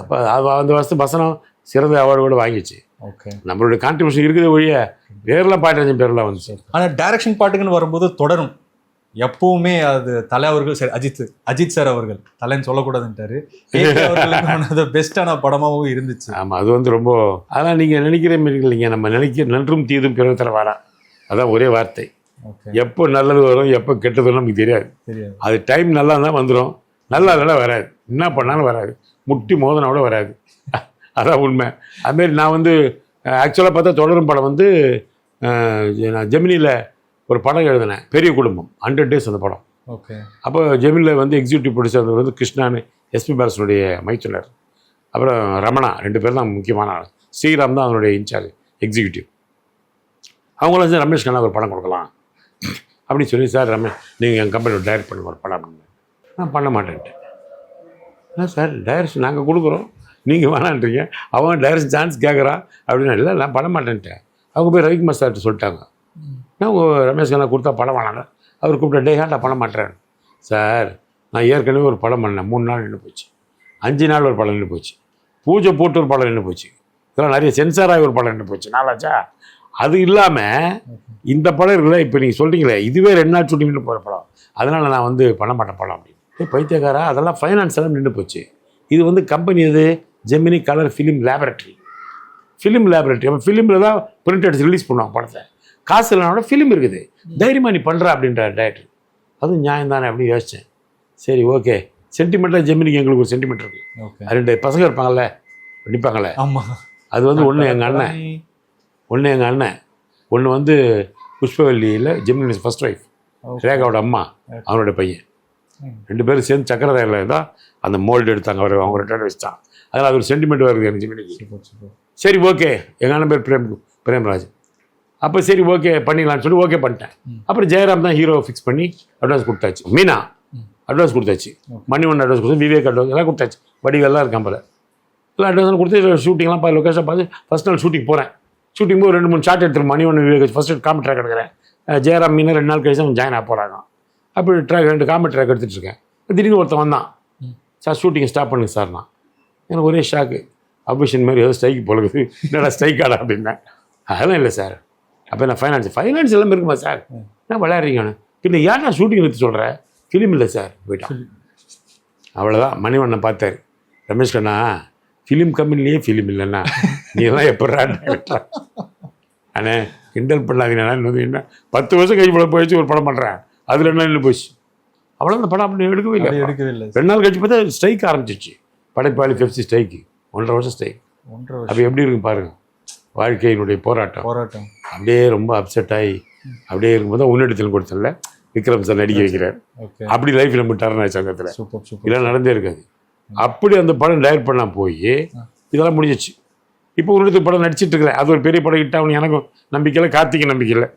அப்போ அந்த வருஷத்து வசனம் சிறந்த அவார்டு கூட வாங்கிச்சு. ஓகே. நம்மளுடைய கான்ட்ரிபியூஷன் இருக்குது ஒழிய பேரெல்லாம் பாட்டுராஜன் பேரெல்லாம் வந்துச்சு. ஆனால் டைரக்ஷன் பாட்டுக்குன்னு வரும்போது தொடரும் எப்பவுமே அது தலை அவர்கள், சரி அஜித் சார் அவர்கள் தலைன்னு சொல்லக்கூடாதுன்ட்டாரு, பெஸ்டான படமாகவும் இருந்துச்சு. ஆமாம், அது வந்து ரொம்ப, அதான் நீங்கள் நினைக்கிற மாரி இல்லைங்க, நம்ம நன்றும் தீதும் பிறகு தர வாடா, அதான் ஒரே வார்த்தை. எப்போ நல்லது வரும் எப்போ கெட்டது வரும் நமக்கு தெரியாது. அது டைம் நல்லா தான் வந்துடும், நல்லா இருந்தாலும் வராது, என்ன பண்ணாலும் வராது, முட்டி மோதனோட வராது, அதான் உண்மை. அதுமாரி நான் வந்து ஆக்சுவலாக பார்த்தா தொடரும் படம் வந்து நான் ஜெமினியில் ஒரு படம் எழுதினேன், பெரிய குடும்பம், 100 days அந்த படம். ஓகே. அப்போ ஜெமினியில் வந்து எக்ஸிக்யூட்டிவ் ப்ரொடியூசர் வந்து கிருஷ்ணான்னு எஸ்பி பாலசனுடைய மைத்துனர், அப்புறம் ரமணா, 2 பேர் தான் முக்கியமான ஆள். ஸ்ரீராம் தான் அவனுடைய இன்சார்ஜ் எக்ஸிக்யூட்டிவ். அவங்களும் வந்து ரமேஷ் கண்ணா ஒரு படம் கொடுக்கலாம் அப்படின்னு சொல்லி, சார் ரமேஷ் நீங்கள் என் கம்பெனியோட டைரக்ட் பண்ணுங்க ஒரு படம் அப்படின்னு. நான் பண்ண மாட்டேன்ட்டேன். என்ன சார் டைரக்ஷன் நாங்கள் கொடுக்குறோம், நீங்கள் வேணான்றீங்க, அவன் டைரக்ஷன் சான்ஸ் கேட்குறான் அப்படின்னு. இல்லை நான் பண்ண மாட்டேன்ட்டேன். அவங்க போய் ரவிக்குமார் சார்கிட்ட சொல்லிட்டாங்க, நான் உங்கள் ரமேஷ் கண்ணா கொடுத்தா படம் வேணாங்க. அவர் கூப்பிட்ட, நான் பண்ண மாட்டேன் சார், நான் ஏற்கனவே ஒரு படம் பண்ணேன், 3 நாள் நின்று போச்சு, 5 நாள் ஒரு படம் நின்று போச்சு, பூஜை போட்டு ஒரு படம் நின்று போச்சு, இதெல்லாம் நிறைய சென்சாராகி ஒரு படம் நின்று போச்சு, நாளாச்சா. அது இல்லாமல் இந்த படம் இருக்குல்ல, இப்போ நீங்கள் சொல்கிறீங்களே, இதுவே 2 நாள் ஷூட்டிங் போகிற படம், அதனால் நான் வந்து பண்ண மாட்டேன் படம் அப்படின்னு. பைத்தியக்காரா, அதெல்லாம் ஃபைனான்ஸ் எல்லாம் நின்று போச்சு. இது வந்து கம்பெனி எது, ஜெமினி கலர் ஃபிலிம் லேபரட்டரி. அப்போ ஃபிலிமில் தான் பிரிண்ட் எடுத்து ரிலீஸ் பண்ணுவாங்க படத்தை. காசு இல்லைனா ஃபிலிம் இருக்குது, தைரியமாக நீ பண்ணுற அப்படின்ற டைரக்டர். அதுவும் நியாயம் தானே அப்படின்னு யோசித்தேன். சரி ஓகே, சென்டிமெண்ட்டாக ஜெமினிக்கு எங்களுக்கு ஒரு சென்டிமெண்ட் இருக்குது. 2 பசங்க இருப்பாங்கள்ல, நடிப்பாங்களே, அது வந்து ஒன்று எங்கள் அண்ணன், ஒன்று வந்து புஷ்பவல்லியில் ஜெமினி ஃபர்ஸ்ட் ஒய்ஃப், ரேகாவோட அம்மா அவனுடைய பையன். 2 பேரும் சேர்ந்து சக்கரதாரில் தான் அந்த மோல்டு எடுத்தாங்க. அவங்க ரிட்டர்ன் வச்சுட்டான். அதில் அது ஒரு சென்டிமெண்ட் வருது எனக்கு ஜிமினிக்கு. சரி ஓகே, எங்கள் அண்ணன் பேர் பிரேம்ராஜ். அப்போ சரி ஓகே பண்ணிடலான்னு சொல்லி ஓகே பண்ணிட்டேன். அப்புறம் ஜெயராம் தான் ஹீரோ ஃபிக்ஸ் பண்ணி அட்வான்ஸ் கொடுத்தாச்சு. மீனா அட்வான்ஸ் கொடுத்தாச்சு, மணிவண்ணன் அட்வான்ஸ் கொடுத்து, விவேக் அட்வான்ஸ் எல்லாம் கொடுத்தாச்சு. வடிவெல்லாம் இருக்கான் போல எல்லாம் அட்வான்ஸ் கொடுத்து ஷூட்டிங்லாம் பார்த்து லொக்கேஷன் பார்த்து ஃபஸ்ட் நாள் ஷூட்டிங் போகிறேன். ஷூட்டிங் போய் 2-3 ஷார்ட் எடுத்துரு. Manivannan Vivek first comedy track எடுக்கிறேன். ஜெயராம் மீனா 2 நாள் கழிச்சு அவன் ஜாயின் ஆக போகிறாங்க. அப்படி ட்ராக் 2 காமெடி ட்ராக் எடுத்துகிட்டு இருக்கேன். திடீர்னு ஒருத்தன் வந்தான், சார் ஷூட்டிங் ஸ்டாப் பண்ணுங்க சார். நான் எனக்கு ஒரே ஷாக்கு. அபிஷன் மாதிரி ஏதோ ஸ்ட்ரைக்கு போலுக்குது. என்னடா ஸ்ட்ரைக் ஆடா அப்படின்னேன். அதெல்லாம் இல்லை சார். அப்போ நான் ஃபைனான்ஸ் எல்லாம் இருக்குமா சார்? நான் விளையாடுறீங்கன்னு. பின்ன ஏன் நான் ஷூட்டிங் எடுத்து சொல்கிறேன்? ஃபிலிம் இல்லை சார் போயிட்டான். அவ்வளோதான். மணிவண்ணன் பார்த்தார். ரமேஷ் கண்ணா, ஃபிலிம் கம்பெனிலேயே ஃபிலிம் இல்லைண்ணா, நீ எல்லாம் எப்படா அண்ணே கிண்டல் பண்ணாதீங்கண்ணா. என்ன 10 வருஷம் கழிச்சு படம் போயிடுச்சு, ஒரு படம் பண்ணுறேன், அதில் என்ன இல்லை போச்சு. அவ்வளோ அந்த படம் அப்படி எடுக்கவே இல்லை. 2 நாள் கழிச்சு பார்த்தா ஸ்ட்ரைக் ஆரம்பிச்சிச்சு. படைப்பாளி பெப்சி ஸ்ட்ரைக்கு 1.5 வருஷம் ஸ்ட்ரைக். அப்போ எப்படி இருக்கு பாருங்க வாழ்க்கையினுடைய போராட்டம். அப்படியே ரொம்ப அப்செட் ஆகி அப்படியே இருக்கும்போது தான் உன்னடத்தில் கொடுத்தல விக்ரம் சார் நடிக்க வைக்கிறார். அப்படி லைஃப்பில் விட்டாருன்னு சங்கத்தில் இதெல்லாம் நடந்தே இருக்காது. அப்படி அந்த படம் டைரக்ட் பண்ண போய் இதெல்லாம் முடிஞ்சிச்சு. இப்போ உன்னடத்தில் படம் நடிச்சிட்டு இருக்கிறேன். அது ஒரு பெரிய படம் ஹிட் ஆகணும் எனக்கும் நம்பிக்கையில், கார்த்திகை நம்பிக்கையில்.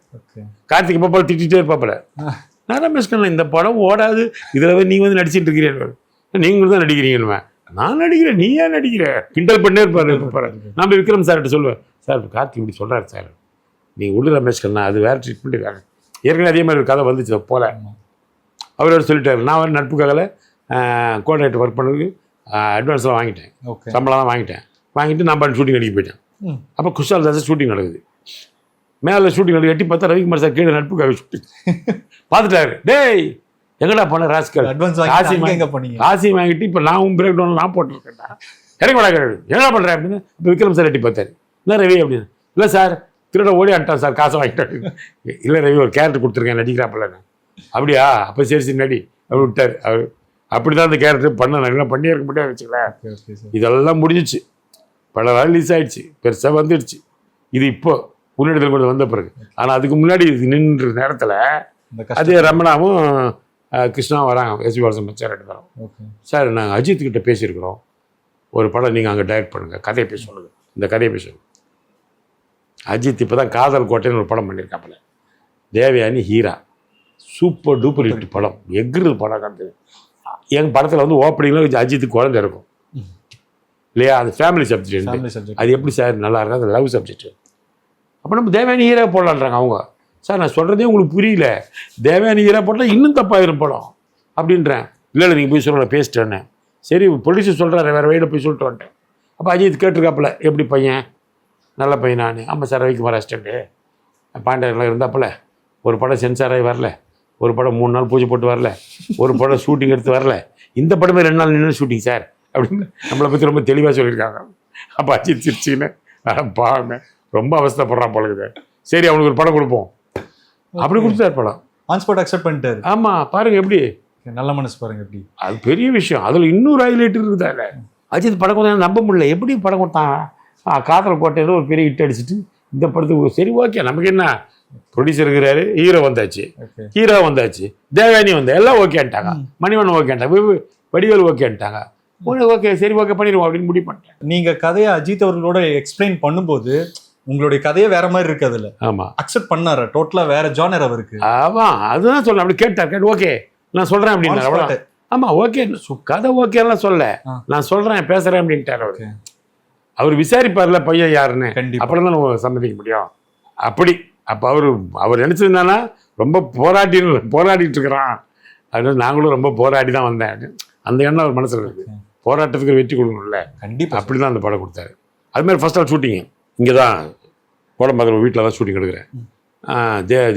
கார்த்திகை பாப்பால் திட்டிகிட்டே இருப்பாப்பில். நான் ரமேஷ் கண்ணா இந்த படம் ஓடாது, இதில் நீங்கள் வந்து நடிச்சிட்டு இருக்கிறீங்க, நீங்களும் தான் நடிக்கிறீங்கன்னு. நான் நடிக்கிறேன், நீ ஏன் நடிக்கிற? கிண்டல் பண்ணே இருப்பாரு. நான் விக்ரம் சார்கிட்ட சொல்லுவேன், சார் கார்த்திக் இப்படி சொல்கிறாரு சார், நீங்கள் உள்ள ரமேஷ் கண்ணா அது வேறு ட்ரீட்மெண்ட் இருக்காங்க. ஏற்கனவே அதே மாதிரி ஒரு கதை வந்துச்சு போல. அவர் சொல்லிட்டார். நான் வந்து நட்புக்காக கோஆர்டினேட்டர் ஒர்க் பண்ணதுக்கு அட்வான்ஸ்லாம் வாங்கிட்டேன், சம்பளம்லாம் வாங்கிட்டு நான் பண்ண ஷூட்டிங் நடிக்க போயிட்டேன். அப்போ குஷால் தாஸ் ஷூட்டிங் நடக்குது. மேலே ஷூட்டிங் நடக்குது. எட்டி பார்த்தா ரவிக்குமார் சார் கீழே நட்புக்காக ஷூட்டிங் பார்த்துட்டாரு. டேய் எங்கடா பண்ண ராஸ்கல், காசி வாங்கிட்டு இப்போ நான் பிரேக் டவுன் நான் போட்டுருக்கேன்டா, இறங்க விடா என்னடா பண்ணுறேன் அப்படின்னு. இப்போ விக்ரம் சார் எட்டி பார்த்தாரு. இல்லை ரவி அப்படின்னு. இல்லை சார் திருட ஓடி ஆட்டான் சார், காசை வாங்கிட்டாரு. இல்லை ரவி ஒரு கேரக்டர் கொடுத்துருக்கேன் நடிக்கிறாப்பில்ல. அப்படியா, அப்போ சரி நடி அப்படி விட்டார். அவர் அப்படி தான் அந்த கேரக்டர் பண்ண பண்ணி இருக்க முடியாது வச்சுக்கலாம். இதெல்லாம் முடிஞ்சிச்சு, பல ரிலீஸ் ஆகிடுச்சு, பெருசாக வந்துடுச்சு. இது இப்போ உன்னிடத்தில் கொஞ்சம் வந்த பிறகு. ஆனால் அதுக்கு முன்னாடி நின்ற நேரத்தில் அதே ரமணாவும் கிருஷ்ணா வராங்க. எஸ்பி பாலசுப்ரமணியம் சார் 2 பேரும். சார் நாங்கள் அஜித்துக்கிட்ட பேசியிருக்கிறோம், ஒரு படம் நீங்கள் அங்கே டைரக்ட் பண்ணுங்கள், கதையை பேச சொல்லுங்கள், இந்த கதையை பேச. அஜித் இப்போ தான் காதல் கோட்டைன்னு ஒரு படம் பண்ணியிருக்காப்புல. Devayani Heera, super duper hit படம், எக்ரு படம். கண்டு எங்கள் படத்தில் வந்து ஓப்பனிங்கில் அஜித்துக்கு குழந்தை இருக்கும் இல்லையா, அது ஃபேமிலி சப்ஜெக்ட். அது எப்படி சார் நல்லா இருக்கும், அது லவ் சப்ஜெக்ட். அப்போ நம்ம தேவயானி ஹீரா போடலான்றாங்க அவங்க. சார் நான் சொல்கிறதே உங்களுக்கு புரியல, தேவயானி ஹீரா போட்டால் இன்னும் தப்பாயிரும் படம் அப்படின்றேன். இல்லை நீங்கள் போய் சொல்ல பேசிட்டேன்னு. சரி ப்ரொடியூசர் சொல்கிறாரு, வேறு வழியில் போய் சொல்லிட்டு வந்துட்டேன். அப்போ அஜித் கேட்டிருக்காப்புல, எப்படி பையன், நல்ல பையன். நான் ஆமாம் சார், ரவிக்குமார் அசிஸ்டண்ட்டு பாண்டியர்லாம் இருந்தாப்புல. ஒரு படம் சென்சார் ஆகி வரல, ஒரு படம் 3 நாள் பூஜை போட்டு வரல, ஒரு படம் ஷூட்டிங் எடுத்து வரல, இந்த படமே 2 நாள் நின்று ஷூட்டிங் சார் அப்படின்னு நம்மளை பற்றி ரொம்ப தெளிவாக சொல்லியிருக்காங்க. அப்போ அஜித் சிரிச்சின்னு பாருங்க ரொம்ப அவஸ்தைப்படுறான் போலக்குது. சரி அவனுக்கு ஒரு படம் கொடுப்போம் அப்படி கொடுத்தாரு. படம் ஆன் ஸ்பாட் அக்செப்ட் பண்ணிட்டாரு. ஆமாம் பாருங்க எப்படி நல்ல மனசு பாருங்க எப்படி. அது பெரிய விஷயம். அதில் இன்னொரு ஹைலைட் இருக்குதா, அஜித் படம் கொடுத்தா நம்ப முடியல. எப்படி படம் கொடுத்தான், காதல் கோட்டையில் ஒரு பெரிய ஹிட் அடிச்சுட்டு இந்த படத்துக்கு சரி ஓகே நமக்கு என்ன, ப்ரொடியூசர் இருக்கிறாரு, ஹீரோ வந்தாச்சு, தேவயானி வந்தா எல்லாம் ஓகேன்ட்டாங்க, மணிவண்ணன் ஓகேன்ட்டாங்க, வடிவேல் ஓகேன்ட்டாங்க. ஓகே சரி ஓகே பண்ணிடுவோம் அப்படின்னு முடிவு பண்ணிட்டேன். நீங்கள் கதையை அஜித் அவர்களோட எக்ஸ்பிளைன் பண்ணும்போது உங்களுடைய கதையே வேற மாதிரி இருக்கு. அதில் ஆமாம் அக்செப்ட் பண்ணாரு, டோட்டலாக வேற ஜானர் அவருக்கு. ஆமாம் அதுதான் சொல்ல. அப்படி கேட்டார், ஓகே நான் சொல்கிறேன் அப்படின்னா. ஆமாம் ஓகே கதை ஓகேலாம் சொல்ல, நான் சொல்கிறேன் பேசுகிறேன் அப்படின்ட்டார் அவர். அவர் விசாரிப்பார்ல பையன் யாருன்னு, அப்புறம் தான் நம்ம சம்மதிக்க முடியும். அப்படி அப்போ அவர் நினச்சதுனால ரொம்ப போராடிட்டு இருக்கிறான் அப்படின்னு. நாங்களும் ரொம்ப போராடி தான் வந்தேன். அந்த எண்ணம் அவர் மனசில் இருக்குது. போராட்டத்துக்கு வெற்றி கொடுக்கணும்ல, கண்டிப்பாக. அப்படி தான் அந்த படம் கொடுத்தாரு. அதுமாதிரி ஃபர்ஸ்ட் நாள் ஷூட்டிங்கு இங்கே தான் கோடம்பாக்கம் வீட்டில் தான் ஷூட்டிங் எடுக்கிறேன்.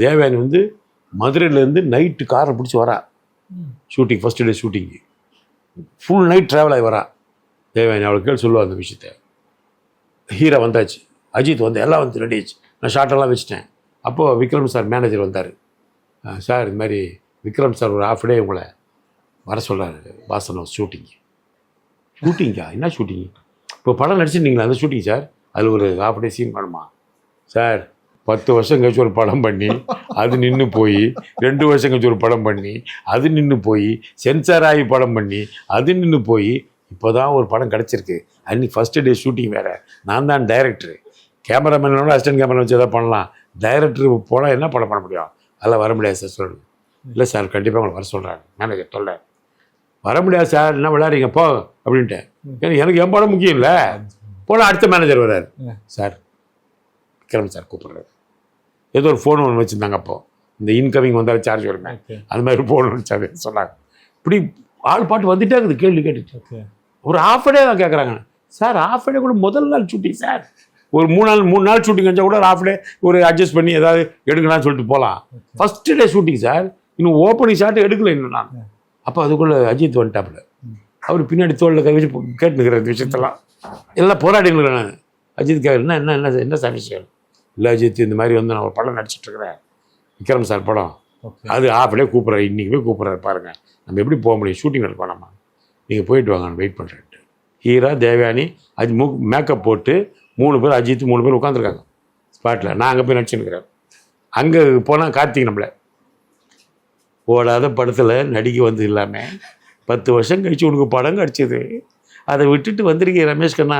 தேவயானி வந்து மதுரையிலேருந்து நைட்டு காரை பிடிச்சி வரா shooting. First day shooting full night travel ஆகி வரா தேவயானி. அவளுக்கு கேள்வி சொல்லுவா அந்த விஷயத்தை. ஹீரோ வந்தாச்சு, அஜித் வந்து எல்லாம் வந்து ரெடி ஆச்சு, நான் ஷார்ட்டெல்லாம் வச்சுட்டேன். அப்போது விக்ரம் சார் மேனேஜர் வந்தார். சார் இது மாதிரி விக்ரம் சார் ஒரு ஹாஃப் டே உங்களை வர சொல்கிறாரு வாசனம் ஷூட்டிங்கா என்ன ஷூட்டிங், இப்போ படம் நடிச்சிருந்தீங்களா அந்த ஷூட்டிங் சார், அதில் ஒரு ஹாஃப் டே சீன் பண்ணுமா சார், 10 வருஷம் கழிச்சு ஒரு படம் பண்ணி அது நின்று போய் 2 வருஷம் கழிச்சு ஒரு படம் பண்ணி அது நின்று போய் சென்சார் ஆகி படம் பண்ணி அது நின்று போய் இப்போ தான் ஒரு படம் கிடச்சிருக்கு. அன்றைக்கி ஃபஸ்ட்டு டே ஷூட்டிங் வேறு, நான் தான் டைரக்டரு. கேமராமேனோட அசிஸ்டன்ட் கேமரா வச்சு எதாவது பண்ணலாம், டைரக்டர் போனால் என்ன படம் பண்ண முடியும், அதெல்லாம் வர முடியாது சார் சொல்லு. இல்லை சார் கண்டிப்பாக உங்களை வர சொல்கிறாங்க மேனேஜர் தொல்லை. வர முடியாது சார், என்ன விளையாடுறீங்க போ அப்படின்ட்டேன். எனக்கு என் படம் முக்கியம் இல்லை. போனால் அடுத்த மேனேஜர் வர்றாரு, சார் விக்ரம் சார் கூப்பிட்றாரு. ஏதோ ஒரு ஃபோன் ஒன்று வச்சுருந்தாங்க அப்போது, இந்த இன்கமிங் வந்தாலும் சார்ஜ் வருமே, அந்த மாதிரி ஃபோன் வச்சாரு சொன்னாங்க. இப்படி ஆள் பாட்டு வந்துட்டே இருக்குது கேள்வி கேட்டுட்டு. ஒரு ½ டே தான் கேட்குறாங்க. சார் ½ டே கூட முதல் நாள் ஷூட்டிங் சார், ஒரு 3 நாள் ஷூட்டிங் வச்சா கூட ஒரு ½ டே ஒரு அட்ஜஸ்ட் பண்ணி ஏதாவது எடுக்கலாம்னு சொல்லிட்டு போகலாம். ஃபஸ்ட்டு டே ஷூட்டிங் சார், இன்னும் ஓப்பனிங் ஷாட்டு எடுக்கல இன்னும் நான். அப்போ அதுக்குள்ளே அஜித் வந்துட்டாப்புல. அவர் பின்னாடி தோளில் கை வச்சு கேட்டுக்கிற விஷயத்தெல்லாம் எல்லாம் போராடிங்கள. நான் அஜித் கேட்குறேன், என்ன சார் விஷயம்? இல்லை அஜித், இந்த மாதிரி வந்து நான் ஒரு படம் நடிச்சிட்ருக்கிறேன், விக்ரம் சார் படம், அது ½ டே கூப்பிட்றாரு, இன்றைக்கி போய் கூப்பிட்றாரு பாருங்கள், நம்ம எப்படி போக முடியும், ஷூட்டிங் எடுக்க வேணாமா, நீங்கள் போயிட்டு வாங்க நான் வெயிட் பண்ணுறேன்ட்டு. ஹீரா தேவயானி அது மேக்கப் போட்டு 3 பேர், அஜித் 3 பேர் உட்காந்துருக்காங்க ஸ்பாட்டில். நான் அங்கே போய் நடிச்சுன்னுக்கிறேன். அங்கே போனால் கார்த்திக் நம்மளை ஓடாத படத்தில் நடிக்க வந்து இல்லாமல் 10 வருஷம் கழிச்சு உனக்கு படம் கிடச்சிது, அதை விட்டுட்டு வந்திருக்கேன் ரமேஷ் கண்ணா,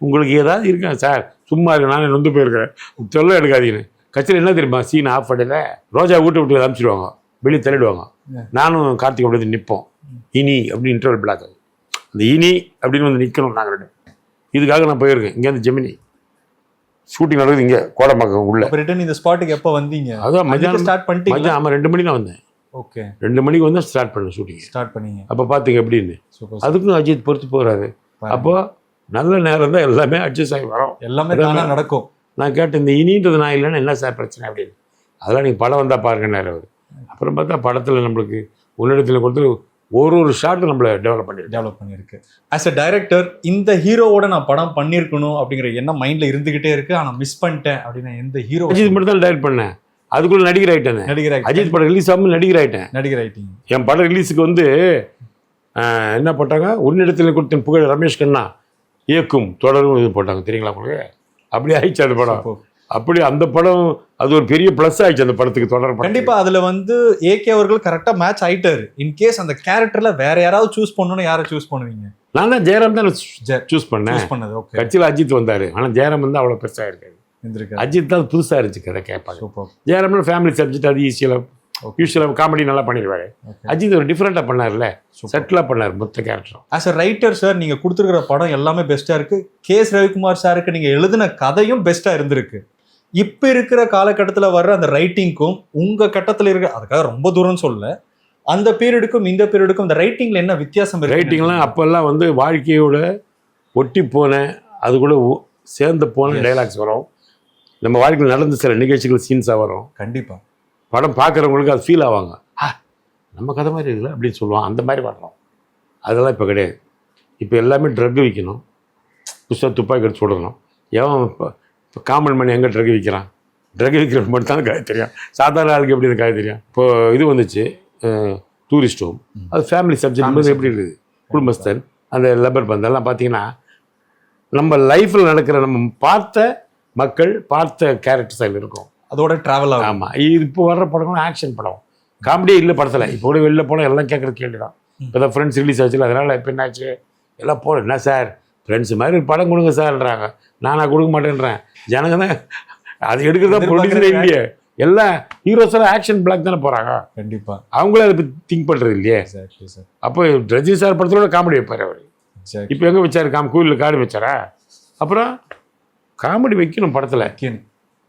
உங்களுக்கு ஏதாவது இருக்கா சார்? சும்மா இருக்கு, நானே நொந்து போயிருக்கிறேன், தொல்லை எடுக்காதீங்கன்னு. கட்சியில் என்ன தெரியுமா சீன்? ½ டேல ரோஜா விட்டு அனுப்பிச்சிடுவாங்க, வெளியே தள்ளிடுவாங்க. நானும் கார்த்திக் அப்படி நிற்போம். இனி அப்படின்னு இன்டர்வல் பிளாக், அந்த இனி அப்படின்னு வந்து நிற்கணும் நாங்கள் 2. இதுக்காக நான் போயிருக்கேன். இங்கேருந்து ஜெமினி ஷூட்டிங் நடக்குது, இங்கே கோடம்பாக்கம் உள்ள. ரிட்டர்ன் இந்த ஸ்பாட்டுக்கு எப்போ வந்தீங்க? அதான் மதியானம் ஸ்டார்ட் பண்ணிட்டீங்க? மதியம், ஆமாம் 2 மணிக்கு நான் வந்தேன். ஓகே, 2 மணிக்கு வந்து ஸ்டார்ட் பண்ணேன் ஷூட்டிங். ஸ்டார்ட் பண்ணீங்க. அப்போ பார்த்தீங்க எப்படின்னு. அதுக்கும் அஜித் பொறுத்து போகிறாரு. அப்போ நல்ல நேரம் தான், எல்லாமே அட்ஜஸ்ட் ஆகி வரோம், எல்லாமே நடக்கும். நான் கேட்டேன், இந்த இனின்றது நான் இல்லைன்னா என்ன சார் பிரச்சனை அப்படின்னு. அதெல்லாம் நீங்கள் படம் வந்தால் பாருங்கன்னாரு அவர். அப்புறம் பார்த்தா படத்தில் நம்மளுக்கு உன்னிடத்தில் கொடுத்து ஒரு ஷார்ட் நம்மளை டெவலப் பண்ணியிருக்கு. ஆஸ் அ டைரக்டர் இந்த ஹீரோவோட நான் படம் பண்ணியிருக்கணும் அப்படிங்கிற எண்ணம் மைண்டில் இருந்துகிட்டே இருக்கு. ஆனால் மிஸ் பண்ணிட்டேன் அப்படின்னா எந்த ஹீரோ? அஜித் மட்டும் தான் டைரக்ட் பண்ணேன், அதுக்குள்ள நடிகர் ஆகிட்டேன். அஜித் படம் ரிலீஸ் ஆகும் நடிகர் ஆகிட்டேன். என் படம் ரிலீஸுக்கு வந்து என்ன போட்டாங்க, உன்னிடத்தில் கொடுத்த புகழ் ரமேஷ் கண்ணா இயக்கும் தொடரும் இது போட்டாங்க தெரியுங்களா உங்களுக்கு? அப்படி ஆயிடுச்சு அந்த படம். அப்படி அந்த படம் அது ஒரு பெரிய ப்ளஸ் ஆயிடுச்சு அந்த படத்துக்கு தொடர். கண்டிப்பா அதுல வந்து ஏகே அவர்கள் கரெக்டா மேட்ச் ஆயிட்டாரு. இன்கேஸ் அந்த கேரக்டர்ல வேற யாராவது சூஸ் பண்ணணும், யாரை சூஸ் பண்ணுவீங்க? நான் தான் ஜெயராம் தான் சூஸ் பண்ணது. கட்சியில் அஜித் வந்தாரு, ஆனா ஜெயராம் வந்து அவ்வளவு பெருசா இருக்காரு. அஜித் தான் புதுசா இருந்துச்சு கதை கேட்பாங்க. ஜெயராம் ஃபேமிலி சப்ஜெக்ட், அது யூஸ்வலாக காமெடி நல்லா பண்ணிடுவாரு. அஜித் ஒரு டிஃப்ரெண்டா பண்ணார்ல, செட்டிலா பண்ணார் மொத்த கேரக்டரும். ஆஸ் அ ரைட்டர் சார், நீங்க கொடுத்துருக்கிற படம் எல்லாமே பெஸ்டா இருக்கு. KS ரவிக்குமார் சாருக்கு நீங்க எழுதின கதையும் பெஸ்டா இருந்திருக்கு. இப்ப இருக்கிற காலகட்டத்தில் வர்ற அந்த ரைட்டிங்க்கும் உங்க கட்டத்தில் இருக்க, அதுக்காக ரொம்ப தூரம் சொல்ல, அந்த பீரியடுக்கும் இந்த பீரியடுக்கும் இந்த ரைட்டிங்ல என்ன வித்தியாசம் இருக்கு? ரைட்டிங்லாம் அப்பெல்லாம் வந்து வாழ்க்கையோட ஒட்டி போன, அது கூட சேர்ந்து போன டைலாக்ஸ் வரும். நம்ம வாழ்க்கையில் நடந்த சில நிகழ்ச்சிகள் சீன்ஸாக வரும். கண்டிப்பாக படம் பார்க்குறவங்களுக்கு அது ஃபீல் ஆவாங்க, நம்ம கதை மாதிரி இருக்குல்ல அப்படின்னு சொல்லுவான். அந்த மாதிரி வரணும். அதெல்லாம் இப்போ கிடையாது. இப்போ எல்லாமே ட்ரக் விற்கணும், புதுசாக துப்பாக்கி எடுத்து சுடணும். ஏன் இப்போ காமன் மணி எங்கே ட்ரக் விற்கிறான்? ட்ரக் விற்கிறவங்க மட்டும் தான் கதை தெரியும், சாதாரண ஆளுக்கு எப்படி இந்த கதை தெரியும்? இப்போது இது வந்துச்சு டூரிஸ்ட் ஹோம், அது ஃபேமிலி சப்ஜெக்ட் எப்படி இருக்குது, குடும்பஸ்தன், அந்த லெபர் பந்தெல்லாம் பார்த்தீங்கன்னா நம்ம லைஃப்பில் நடக்கிற நம்ம பார்த்த மக்கள் பார்த்த கேரக்டர்ஸ் அதில் இருக்கும், அதோட ட்ராவல் ஆகும். ஆமாம், இப்போ வர்ற படங்களும் ஆக்ஷன் படம், காமெடியே இல்லை படத்தில். இப்போ கூட வெளில போனால் எல்லாம் கேட்குறது கேள்வி தான். இப்போ தான் ஃப்ரெண்ட்ஸ் ரிலீஸ் ஆச்சுல, அதனால் இப்போ என்னாச்சு எல்லாம் போகல. என்ன சார் ஃப்ரெண்ட்ஸ் மாதிரி ஒரு படம் கொடுங்க சார்ன்றாங்க, நானாக கொடுக்க மாட்டேன்றேன். ஜனங்க தான் அது எடுக்கிறதா ப்ரொடியூசரே இல்லையே, எல்லாம் ஹீரோஸ் எல்லாம் ஆக்ஷன் பிளாக் தானே போகிறாங்க. கண்டிப்பாக அவங்களே அதை பற்றி திங்க் பண்ணுறது இல்லையே. அப்போ ரஜினி சார் படத்தோட காமெடி வைப்பார் அவர். இப்போ எங்கே வச்சார்? கோயிலில் காடு வச்சாரா? அப்புறம் காமெடி வைக்கணும் படத்தில்.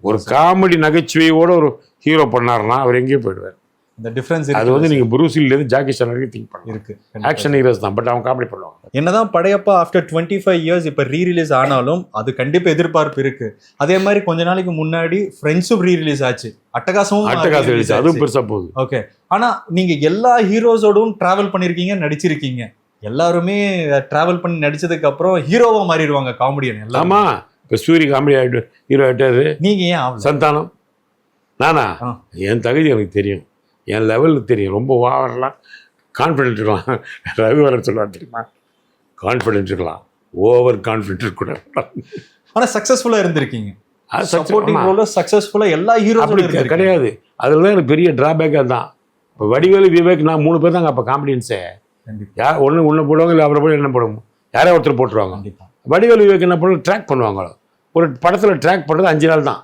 ஒரு காமெடி நகைச்சுவையோட ஒரு ஹீரோ பண்ணாருன்னா அவர் எங்கேயோ போயிடுவார். இந்த டிஃபரன்ஸ் அது வந்து நீங்கள் புரூசிலேருந்து ஜாக்கி சான் வரைக்கும் திங்க் பண்ணலாம். இருக்கு ஆக்ஷன் ஹீரோஸ் தான், பட் அவங்க காமெடி பண்ணுவாங்க. என்னதான் படையப்பா ஆஃப்டர் 25 இயர்ஸ் இப்போ ரீரிலீஸ் ஆனாலும் அது கண்டிப்பாக எதிர்பார்ப்பு இருக்கு. அதே மாதிரி கொஞ்ச நாளைக்கு முன்னாடி ஃப்ரெண்ட்ஸும் ரீரிலீஸ் ஆச்சு, அட்டகாசம் ரிலீஸ், அதுவும் பெருசாக போகுது. ஓகே, ஆனால் நீங்கள் எல்லா ஹீரோஸோடும் ட்ராவல் பண்ணியிருக்கீங்க, நடிச்சிருக்கீங்க. எல்லாருமே ட்ராவல் பண்ணி நடிச்சதுக்கு அப்புறம் ஹீரோவா மாறிடுவாங்க காமெடியன் எல்லாமா. இப்போ சூரிய காமெடி ஆகிட்டு ஹீரோ ஆகிட்டாரு. நீங்கள் ஏன் சந்தானம்? நானா? என் தகுதி எனக்கு தெரியும், என் லெவலுக்கு தெரியும். ரொம்ப ஓவரெலாம் கான்ஃபிடென்ட் இருக்கலாம். ரவிவரன் சொல்லுவார் தெரியுமா, கான்ஃபிடென்ட் இருக்கலாம், ஓவர் கான்ஃபிடென்ட் இருக்கக்கூடாது. ஆனால் சக்ஸஸ்ஃபுல்லாக இருந்திருக்கீங்க. சப்போர்ட்டிங் ரோல்ல சக்சஸ்ஃபுல்லா எல்லா அப்படி ஹீரோஸும் கிடையாது. அதில் தான் எனக்கு பெரிய டிராபேக் அதுதான். இப்போ வடிவேலு விவேக் நான் 3 பேர் தாங்க அப்போ காமெடியன்ஸே. யார் ஒன்று போடுவாங்க, இல்லை அப்புறம் போய் என்ன போடுவோம், யாரோ ஒருத்தர் போட்டுருவாங்க. வடிவேலு விவேக் என்ன பண்ணுவோம், ட்ராக் பண்ணுவாங்க. ஒரு படத்தில் ட்ராக் பண்ணுறது 5 நாள் தான்.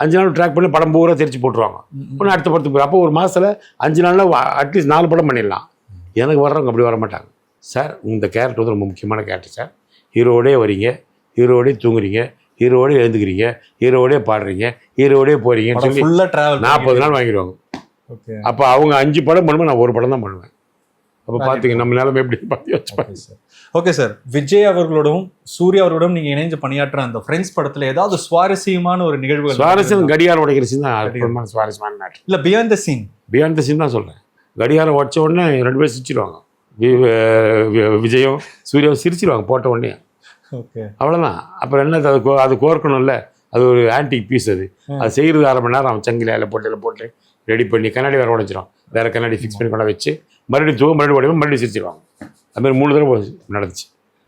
5 நாள் ட்ராக் பண்ணி படம் பூரா தெரிச்சு போட்டுருவாங்க. ஒன்று அடுத்த படத்துக்கு போய் அப்போ ஒரு மாதத்தில் 5 நாளில் அட்லீஸ்ட் 4 படம் பண்ணிடலாம். எனக்கு வர்றவங்க அப்படி வர மாட்டாங்க. சார் இந்த கேரக்டர் வந்து ரொம்ப முக்கியமான கேரக்டர் சார். ஹீரோவோடே வரீங்க, ஹீரோவோடே தூங்குறீங்க, ஹீரோவோடே எழுந்துக்கிறீங்க, ஹீரோவோடே பாடுறீங்க, ஹீரோவோடே போகிறீங்கன்னு சொல்லி 40 நாள் வாங்கிடுவாங்க. அப்போ அவங்க 5 படம் பண்ணும்போது நான் 1 படம் தான் பண்ணுவேன். அப்போ பார்த்தீங்க நம்ம நிலைமை எப்படி பார்த்து. ஓகே சார், விஜய் அவர்களோடும் சூர்யா அவர்களோடும் நீங்க இணைந்து பணியாற்ற அந்த ஃப்ரெண்ட்ஸ் படத்துல ஏதாவது சுவாரஸ்யமான ஒரு நிகழ்வு? சுவாரஸ்யம் கடிகாரம் உடைக்கிற சீன் தான் சுவாரஸ்யமான நாட்டு. இல்ல beyond the scene? Beyond the scene தான் சொல்றேன். கடிகாரம் உடச்ச உடனே 2 பேரும் சிரிச்சிருவாங்க. விஜயும் சூர்யாவும் சிரிச்சிருவாங்க போட்ட உடனே. ஓகே, அவ்வளோதான். அப்புறம் என்ன, அது கோர்க்கணும்ல, அது ஒரு ஆன்டிக் பீஸ். அது செய்கிறது 1/2 மணி நேரம். அவன் சங்கிலியில் போட்டு ரெடி பண்ணி கண்ணாடி வேறு உடைச்சிடும், வேறு கண்ணாடி ஃபிக்ஸ் பண்ணி கொண்ட வச்சு மறுபடியும் உடையும், மறுபடியும் சிரிச்சிருவாங்க. அதுமாதிரி 3 தடவை நடந்துச்சு.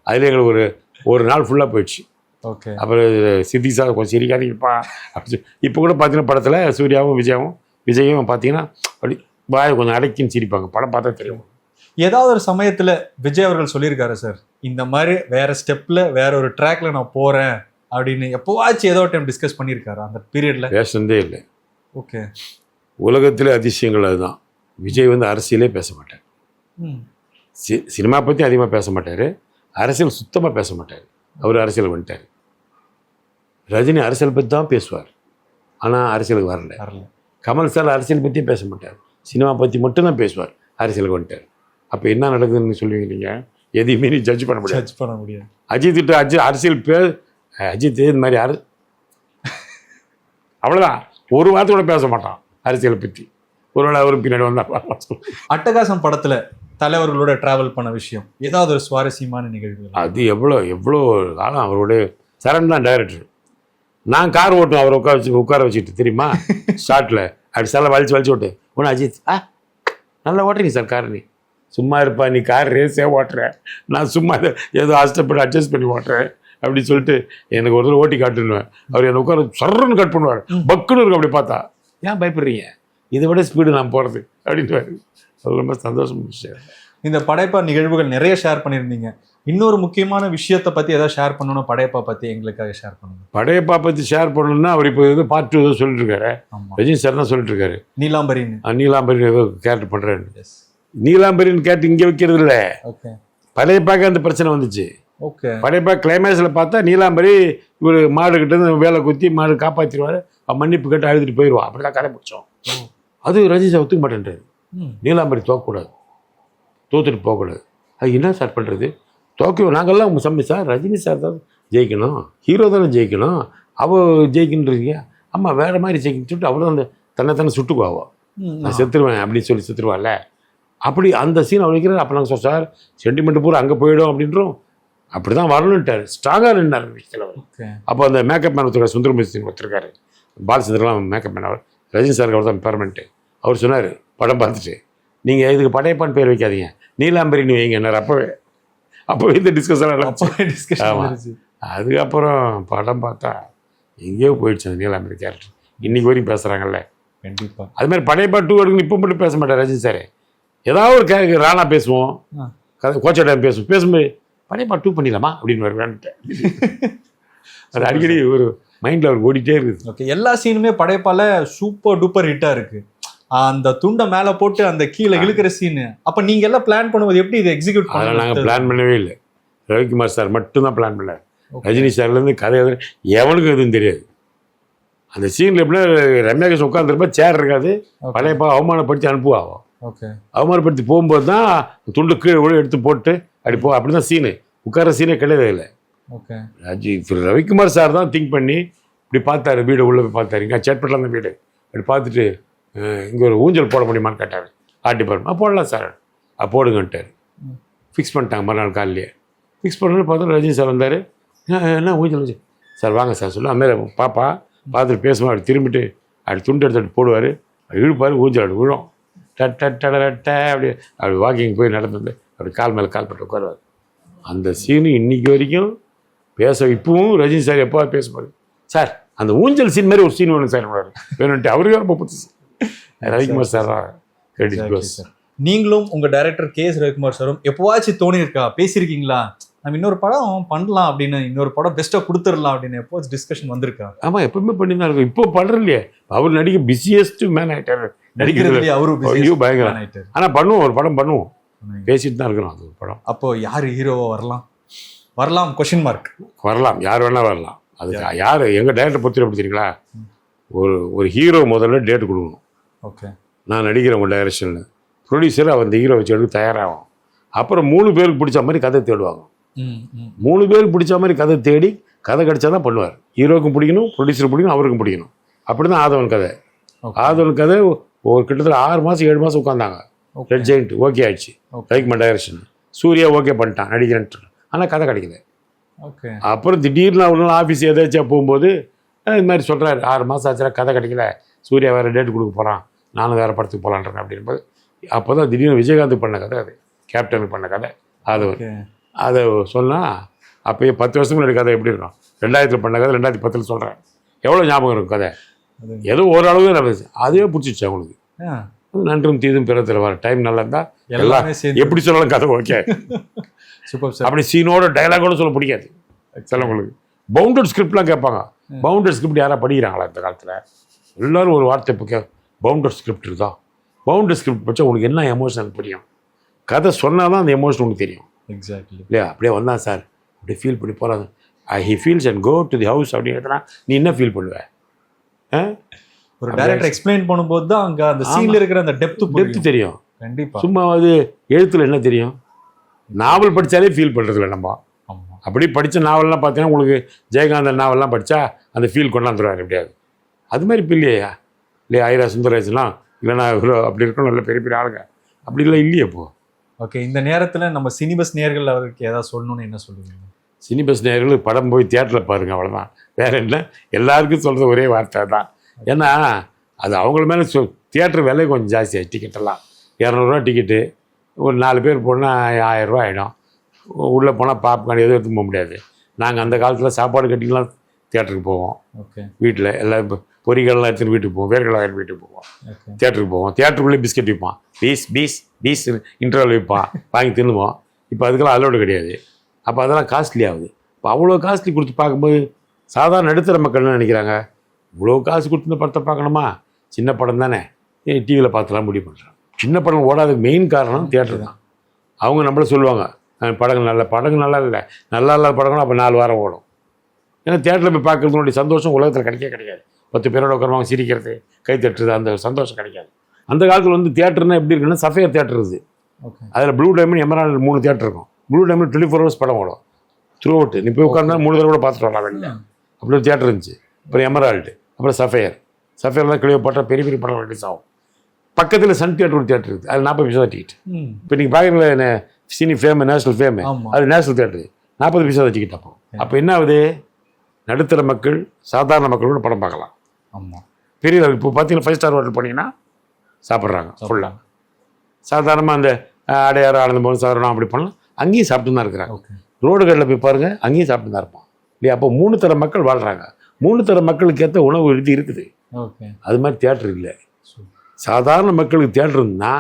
அதில் எங்களுக்கு ஒரு நாள் ஃபுல்லாக போயிடுச்சு. ஓகே. அப்புறம் சித்தி சார் கொஞ்சம் சிரிக்காதீங்கப்பா அப்படி. இப்போ கூட பார்த்தீங்கன்னா படத்தில் சூர்யாவும் விஜயும் பார்த்தீங்கன்னா அப்படி வாயை கொஞ்சம் அடைக்கின்னு சிரிப்பாங்க. படம் பார்த்தா தெரியும். ஏதாவது ஒரு சமயத்தில் விஜய் அவர்கள் சொல்லியிருக்காரு சார், இந்த மாதிரி வேற ஸ்டெப்பில் வேற ஒரு ட்ராக்ல நான் போகிறேன் அப்படின்னு எப்போவாச்சும் ஏதோ டைம் டிஸ்கஸ் பண்ணியிருக்காரு அந்த பீரியடில்? பேசுனதே இல்லை. ஓகே. உலகத்திலே அதிசயங்கள் அதுதான். விஜய் வந்து அரசியலே பேச மாட்டார். சினிமா பற்றி அதிகமாக பேச மாட்டார். அரசியல் சுத்தமாக பேச மாட்டார். அவர் அரசியல் வந்துட்டார். ரஜினி அரசியல் பற்றி தான் பேசுவார், ஆனால் அரசியலுக்கு வரல. கமல் சார் அரசியல் பற்றியே பேச மாட்டார், சினிமா பற்றி மட்டும்தான் பேசுவார். அரசியலுக்கு வந்துட்டார். அப்போ என்ன நடக்குதுன்னு சொல்லுவீங்க நீங்கள்? எதையுமே நீ ஜட்ஜ் பண்ண முடியாது. அஜித் அரசியல் அஜித் இந்த மாதிரி அவ்வளோதான். ஒரு வார்த்தை கூட பேச மாட்டான் அரசியலை பற்றி. ஒருவேளை அவருக்கு பின்னாடி வந்தால். அட்டகாசம் படத்தில் தலைவர்களோட டிராவல் பண்ண விஷயம் ஏதாவது ஒரு சுவாரஸ்யமான நிகழ்வு? அது எவ்வளோ காலம் அவருடைய சரண் தான் டைரக்டர். நான் கார் ஓட்டுவேன், அவரை உட்கார வச்சுட்டு தெரியுமா ஷார்ட்டில் அப்படி சில வலிச்சு ஓட்டு. ஒன்று அஜித் நல்லா ஓட்டுறீங்க சார் கார். நீ சும்மா இருப்பா, நீ கார் ரேஸே ஓட்டுற, நான் சும்மா ஏதோ அஷ்டப்பட்டு அட்ஜஸ்ட் பண்ணி ஓட்டுறேன் அப்படின்னு சொல்லிட்டு எனக்கு ஒரு தடவை ஓட்டி காட்டுன்னுவேன். அவர் என்னை உட்கார சர்றன்னு கட் பண்ணுவார். பக்குன்னு இருக்கும். அப்படி பார்த்தா ஏன் பயப்படுறீங்க, இதை விட ஸ்பீடு நான் போகிறது அப்படின்ட்டு. அது ரொம்ப சந்தோஷம் விஷயம். இந்த படைப்பா நிகழ்வுகள் நிறைய ஷேர் பண்ணியிருந்தீங்க. இன்னொரு முக்கியமான விஷயத்தை பற்றி ஏதாவது ஷேர் பண்ணணும், படையப்பா பற்றி எங்களுக்காக ஷேர் பண்ணணும். படையப்பா பற்றி ஷேர் பண்ணணும்னா அவர் இப்போ ஏதோ பார்ட் 2 ஏதோ சொல்லிட்டு இருக்காரு. ரஜினி சார் தான் சொல்லிட்டு இருக்காரு. நீலாம்பரின் ஏதோ கேரக்டர் பண்ணுறாரு. நீலாம்பரின் கேரக்டர் இங்கே வைக்கிறது இல்லை. ஓகே. படையப்பாக்கு அந்த பிரச்சனை வந்துச்சு. ஓகே. படையப்பா கிளைமேக்ஸில் பார்த்தா நீலாம்பரி இவர் மாடுகிட்ட இருந்து வேலை குத்தி மாடு காப்பாற்றிடுவார், மன்னிப்பு கேட்டு அழுதுட்டு போயிடுவா. அப்படிதான் கதை பிடிச்சோம். அது ரஜினி சார் ஒத்துக்க மாட்டேன்றாரு. நீலாம்பரி தோக்கக்கூடாது, தோத்துட்டு போகக்கூடாது. அது என்ன சார் பண்ணுறது? தோக்கணும் நாங்கள்லாம் சம்மி சார், ரஜினி சார் தான் ஜெயிக்கணும், ஹீரோ தானே ஜெயிக்கணும், அவள் ஜெயிக்கின்றீங்க. ஆமாம் வேறு மாதிரி ஜெயிக்கணும்னு சொல்லிட்டு அவளும் அந்த தன்னை சுட்டுக்குவாவோ, நான் செத்துருவேன் அப்படின்னு சொல்லி செத்துருவாள்ல. அப்படி அந்த சீன் அவள் வைக்கிறார். அப்போ நாங்கள் சார் சென்டிமெண்ட் பூரா அங்கே போயிடும் அப்படின்றோம். அப்படி தான் வரணுன்ட்டார். ஸ்ட்ராங்காக நின்றார் விஷயத்தில் அவர். அப்போ அந்த மேக்கப் மேன் ஒருத்தர் சுந்தரமூர்த்தி ஒருத்தருக்காரு, பாலச்சந்திரலாம் மேக்கப் மேன். அவர் ரஜினி சாருக்கு அவர் தான் பெர்மனெண்ட்டு. அவர் சொன்னார் படம் பார்த்துட்டு, நீங்கள் இதுக்கு படையப்பான்னு பேர் வைக்காதீங்க, நீலாம்பரின்னு வைங்க. அப்போவே இந்த டிஸ்கஷன். ஆமாம். அதுக்கப்புறம் படம் பார்த்தா எங்கேயோ போயிடுச்சு அந்த நீலாம்பரி கேரக்டர். இன்றைக்கி வரைக்கும் பேசுகிறாங்கல்ல. கண்டிப்பாக. அதுமாதிரி படையப்பா 2 எடுக்கணும் இப்போ மட்டும் பேச மாட்டார் ரஜினி சார். ஏதாவது ஒரு கேரக்டர் ராணா பேசுவோம், கோச்சடையம் பேசும்போது படையப்பா 2 பண்ணிடலாமா அப்படின்னு வேணுட்டேன். அது அடிக்கடி ஒரு மைண்டில் அவர் ஓடிட்டே இருக்குது. ஓகே. எல்லா சீனுமே படையப்பால சூப்பர் டூப்பர் ஹிட்டாக இருக்குது. அந்த துண்டை மேலே போட்டு அந்த கீழே இழுக்கிற சீனு, அப்போ நீங்கள் எல்லாம் பிளான் பண்ணும்போது எப்படி இதை எக்ஸிக்யூட் பண்ண? அதெல்லாம் நாங்கள் பிளான் பண்ணவே இல்லை. ரவிக்குமார் சார் மட்டும்தான் பிளான் பண்ணார். ரஜினி சார்லேருந்து கதை எவனுக்கும் எதுவும் தெரியாது. அந்த சீனில் எப்படின்னா ரம்யாகிருஷ்ணன் உட்காந்துருப்பா, சேர் இருக்காது, படையப்பா அவமானப்படுத்தி அனுப்புவாகும். ஓகே. அவமானப்படுத்தி போகும்போது தான் துண்டு கீழே எடுத்து போட்டு அப்படி தான் சீனு. உட்கார சீனே கிடையவே இல்லை. ஓகே. ரவிக்குமார் சார் தான் திங்க் பண்ணி இப்படி பார்த்தாரு, வீடு உள்ளே போய் பார்த்தாரு. இங்கே சேட்பட்டில் அந்த வீடு அப்படி பார்த்துட்டு இங்கே ஒரு ஊஞ்சல் போட முடியுமான்னு கேட்டார் ஆர்ட் டிபார்ட்மெண்ட். போடலாம் சார், போடுங்கன்ட்டார். ஃபிக்ஸ் பண்ணிட்டாங்க. மறுநாள் காலையிலேயே ஃபிக்ஸ் பண்ணணும்னு பார்த்தா ரஜினி சார் வந்தார். என்ன ஊஞ்சல் வச்சு சார் வாங்க சார் சொல்லு. அதுமாரி பாப்பா பார்த்துட்டு பேசுவோம். அப்படி திரும்பிட்டு அப்படி துண்டு எடுத்துட்டு போடுவார், இழுப்பார், ஊஞ்சல் அப்படி விழும். அப்படி வாக்கிங் போய் நடந்து அப்படி கால் மேலே கால் பட்டு உட்காருவார். அந்த சீனு இன்றைக்கி வரைக்கும் இப்பவும் ரஜினி சார் எப்போ பேசுவார், சார் அந்த ஊஞ்சல் சீன் மாதிரி ஒரு சீன் வேணும் சார் வேணும்ட்டு அவருக்கு ரொம்ப புதுசு ரவிக்குமார் சார் கிரெடிட் கோஸ். நீங்களும் உங்க டைரக்டர் கே.எஸ். ரவிக்குமார் சாரும் எப்போவாச்சும் தோணி இருக்கா, பேசியிருக்கீங்களா நம்ம இன்னொரு படம் பண்ணலாம் அப்படின்னு, இன்னொரு படம் பெஸ்ட்டாக கொடுத்துடலாம் அப்படின்னு எப்போவாச்சும் டிஸ்கஷன் வந்திருக்கா? ஆமாம், எப்பவுமே பண்ணி தான் இருக்கும். இப்போ பண்ணுறது இல்லையே, அவர் நடிக்க பிஸியஸ்ட் மேன் ஆகிட்டார். நடிக்கிறதுலேயே அவரும் ஐயோ பயங்கரம். ஆனால் பண்ணுவோம், ஒரு படம் பண்ணுவோம், பேசிட்டு தான் இருக்கிறோம். அது ஒரு படம். அப்போ யார் ஹீரோவா வரலாம் கொஸ்டின் மார்க். வரலாம், யார் வேணா வரலாம். அது யார் எங்கள் டேரக்டர் பொறுத்து எப்படி தெரியுங்களா, ஒரு ஹீரோ முதல்ல டேட் கொடுக்கணும். ஓகே, நான் நடிக்கிறேன் உங்கள் டைரக்ஷனில், ப்ரொடியூசர் அந்த ஹீரோ வச்சு எடுக்க தயாராகும். அப்புறம் 3 பேருக்கு பிடிச்ச மாதிரி கதை தேடுவாங்க. 3 பேருக்கு பிடிச்ச மாதிரி கதை தேடி கதை கிடைச்சா தான் பண்ணுவார். ஹீரோக்கும் பிடிக்கணும், ப்ரொடியூசர் பிடிக்கணும், அவருக்கும் பிடிக்கணும். அப்படி தான் ஆதவன் கதை. ஆதவன் கதை ஒரு கிட்டத்தட்ட 6 மாதம் 7 மாதம் உட்காந்தாங்க. ரெட் ஜெயிண்ட் ஓகே ஆயிடுச்சு, ரவிக்குமார் டைரக்ஷன். சூர்யா ஓகே பண்ணிட்டான் நடிக்கிறேன்ட்டு. ஆனால் கதை கிடைக்கல. ஓகே, அப்புறம் திடீர்னு ஒரு நாள் ஆஃபீஸ் ஏதாச்சும் போகும்போது இது மாதிரி சொல்கிறாரு, 6 மாதம் ஆச்சுன்னா கதை கிடைக்கல, சூர்யா வேறு டேட் கொடுக்க போகிறான், நானும் வேறு படத்துக்கு போகலான்றேன் அப்படின்போது அப்போ தான் திடீர்னு விஜயகாந்த் பண்ண கதை, அது கேப்டனுக்கு பண்ண கதை. ஆதவன் அதை சொன்னால் அப்போயே 10 வருஷத்துக்கு முன்னாடி கதை எப்படி இருக்கும், 2000 பண்ண கதை 2010 சொல்கிறேன். எவ்வளோ ஞாபகம் இருக்கும் கதை, ஏதோ ஓரளவு அதுவே பிடிச்சிச்சு அவங்களுக்கு. நன்றும் தீதும் பிறத்தில் வர டைம் நல்லா இருந்தால் எல்லாம் எப்படி சொல்லலாம் கதை ஓகே. Super sir. அப்படி சீனோட டைலாகோட சொல்ல பிடிக்காது சிலவங்களுக்கு. பவுண்டட் ஸ்கிரிப்ட்லாம் கேட்பாங்க. பவுண்டட் ஸ்கிரிப்ட் யாராவது படிக்கிறாங்களா இந்த காலத்தில்? எல்லோரும் ஒரு வார்த்தை இப்போ பவுண்டட் ஸ்கிரிப்ட் இருக்கா, பவுண்டட் ஸ்கிரிப்ட் படித்தா உனக்கு என்ன எமோஷனல் புரியும், கதை சொன்னால் தான் அந்த எமோஷன் உனக்கு தெரியும். எக்ஸாக்ட்லி. இல்லையா, அப்படியே வந்தான் சார் அப்படியே ஃபீல் பண்ணி போகிறாங்க. He feels and go to the house அப்படின்னு நீ என்ன ஃபீல் பண்ணுவேன்? ஒரு டைரக்டர் எக்ஸ்பிளைன் பண்ணும்போது தான் அங்கே அந்த சீனில் இருக்கிற அந்த டெப்த் தெரியும். கண்டிப்பாக. சும்மா அது எழுத்தில் என்ன தெரியும், நாவல் படித்தாலே ஃபீல் பண்ணுறது வேண்டாமா. அப்படி படித்த நாவல்லாம் பார்த்தீங்கன்னா உங்களுக்கு ஜெயகாந்தன் நாவல்லாம் படித்தா அந்த ஃபீல் கொண்டாந்துருவார் எப்படியாது. அது மாதிரி இப்போ இல்லையா, இல்லையா ஐரா சுந்தரேசன்லாம் இல்லைனா இவ்வளோ அப்படி இருக்கணும், நல்ல பெரிய பெரிய ஆளுங்க அப்படி இல்லை இல்லையே இப்போ. ஓகே, இந்த நேரத்தில் நம்ம சினிபஸ் நேயர்கள் அவருக்கு ஏதாவது சொல்லணும்னு என்ன சொல்லுவீங்க? சினிபஸ் நேயர்கள் படம் போய் தியேட்டரில் பாருங்கள், அவ்வளோதான். வேறு என்ன, எல்லாருக்கும் சொல்கிறது ஒரே வார்த்தை தான். ஏன்னா அது அவங்கள மேலே தியேட்டர் விலை கொஞ்சம் ஜாஸ்தியாக, டிக்கெட்டெல்லாம் 200 ரூபா டிக்கெட்டு, ஒரு 4 பேர் போனால் 1000 ரூபா ஆகிடும். உள்ளே போனால் பாப்கார்ன் எதுவும் எடுத்து போக முடியாது. நாங்கள் அந்த காலத்தில் சாப்பாடு கட்டிக்கலாம் தியேட்டருக்கு போவோம். ஓகே, வீட்டில் எல்லாம் இப்போ பொரிகள்லாம் எடுத்துன்னு வீட்டுக்கு போவோம், வேர்களெலாம் வீட்டுக்கு போவோம், தியேட்டருக்கு போவோம். தியேட்டருக்குள்ளே பிஸ்கெட் விற்பான், பீஸ் இன்டர்வல் விற்பான், வாங்கி தின்னுவோம். இப்போ அதுக்கெல்லாம் அலோடு கிடையாது. அப்போ அதெல்லாம் காஸ்ட்லி ஆகுது. இப்போ அவ்வளோ காஸ்ட்லி கொடுத்து பார்க்கும்போது சாதாரண நடுத்தர மக்கள் என்ன நினைக்கிறாங்க, இவ்வளோ காசு கொடுத்து இந்த படத்தை பார்க்கணுமா, சின்ன படம் தானே டிவியில் பார்த்துலாம் முடிவு பண்ணுறாங்க. சின்ன படம் ஓடாததுக்கு மெயின் காரணம் தியேட்டர் தான். அவங்க நம்மள சொல்லுவாங்க படங்கள் நல்லா இல்லை, நல்லா இல்லாத படங்களும் அப்போ 4 வாரம் ஓடும். ஏன்னா தியேட்டரில் போய் பார்க்குறதுனுடைய சந்தோஷம் உலகத்தில் கிடைக்காது. 10 பேரோட உட்காருவாங்க, சிரிக்கிறது, கை தட்டுறது, அந்த சந்தோஷம் கிடைக்காது. அந்த காலத்தில் தியேட்டர்னா எப்படி இருக்குன்னா சஃபையர் தியேட்டர் இருக்குது. அதில் ப்ளூ டைமண்ட் எமரால்டு 3 தியேட்டர் இருக்கும். ப்ளூ டைமண்ட் 24 ஹவர்ஸ் படம் ஓடும் த்ரூ அவுட். நீ போய் உட்காந்தா 3 தடவை கூட பார்த்துட்டு வரலாம் வெளில. அப்படி ஒரு தியேட்டர் இருந்துச்சு. அப்புறம் எமரால்டு, அப்புறம் சஃபையர்லாம் கிளியோபாட்ரா பெரிய பெரிய படம் ரிலீஸ் ஆகும். பக்கத்தில் சன் தியேட்டர் ஒரு தியேட்டர் இருக்குது, அது 40 பைசா டிக்கெட். இப்போ நீங்கள் பார்க்குறீங்களா சினி ஃபேமு, நேஷனல் ஃபேமு, அது நேஷனல் தியேட்டரு 40 பைசா டிக்கெட். அப்போ என்ன ஆகுது, நடுத்தர மக்கள் சாதாரண மக்கள் கூட படம் பார்க்கலாம். ஆமாம், பெரிய இப்போ பார்த்தீங்கன்னா 5 ஸ்டார் ஹோட்டல் போனீங்கன்னா சாப்பிட்றாங்க ஃபுல்லாக. சாதாரணமாக அந்த அடையாறு ஆனந்த பவன் சாதாரணம் அப்படி பண்ணலாம், அங்கேயும் சாப்பிட்டு தான் இருக்கிறாங்க. ரோடு கடையில் போய் பாருங்கள், அங்கேயும் சாப்பிட்டு தான் இருப்பான் இல்லையா. அப்போ 3 தர மக்கள் வாழ்கிறாங்க. 3 தர மக்களுக்கு ஏற்ற உணவு எழுதி இருக்குது. அது மாதிரி தியேட்டர் இல்லை. சாதாரண மக்களுக்கு தியேட்டர் இருந்தா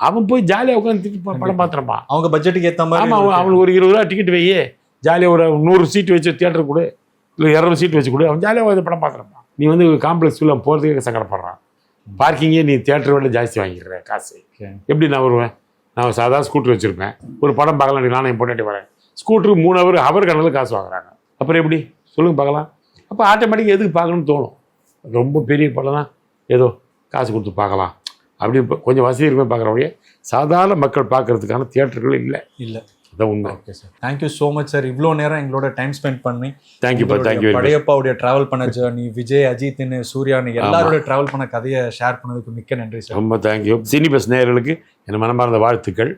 அவன் போய் ஜாலியாக உட்காந்து படம் பார்த்துருப்பான். அவங்க பட்ஜெட்டுக்கு ஏற்ற மாதிரி. ஆமாம், அவனுக்கு ஒரு 20 ரூபா டிக்கெட் வையே, ஜாலியாக ஒரு 100 சீட் வச்சு தியேட்டர் கூட, இல்லை 200 சீட் வச்சு கூட, அவன் ஜாலியாக படம் பார்த்துருப்பான். நீ காம்ப்ளெக்ஸ்குள்ளே போகிறதுக்கே சங்கடப்படுறான். பார்க்கிங்கே நீ தியேட்டரை விட ஜாஸ்தி வாங்கிடுற காசு. எப்படி நான் வருவேன்? நான் சாதாரண ஸ்கூட்டர் வச்சுருப்பேன், ஒரு படம் பார்க்கலாம், நானும் போட்டுட்டு வரேன். ஸ்கூட்டருக்கு 3 ஹவர் கணக்கில் காசு வாங்குறாங்க. அப்புறம் எப்படி சொல்லுங்க பார்க்கலாம்? அப்போ ஆட்டோமேட்டிக்காக எதுக்கு பார்க்கணும்னு தோணும். ரொம்ப பெரிய படம் தான் ஏதோ காசு கொடுத்து பார்க்கலாம் அப்படி கொஞ்சம் வசதி இருக்குமே பார்க்குறவங்க. சாதாரண மக்கள் பார்க்கறதுக்கான தியேட்டர்கள் இல்லை. அதான் உண்மை. Okay sir, thank you so much sir. இவ்வளோ நேரம் எங்களோட டைம் ஸ்பெண்ட் பண்ணி தேங்க்யூ. படையப்பாவுடைய ட்ராவல் பண்ண ஜர்னி, விஜய், அஜித்னு, சூர்யான்னு எல்லாரோட ட்ராவல் பண்ண கதையை ஷேர் பண்ணதுக்கு மிக்க நன்றி சார். ரொம்ப தேங்க்யூ. சினிபஸ் நேயர்களுக்கு என் மனமார்ந்த வாழ்த்துக்கள்.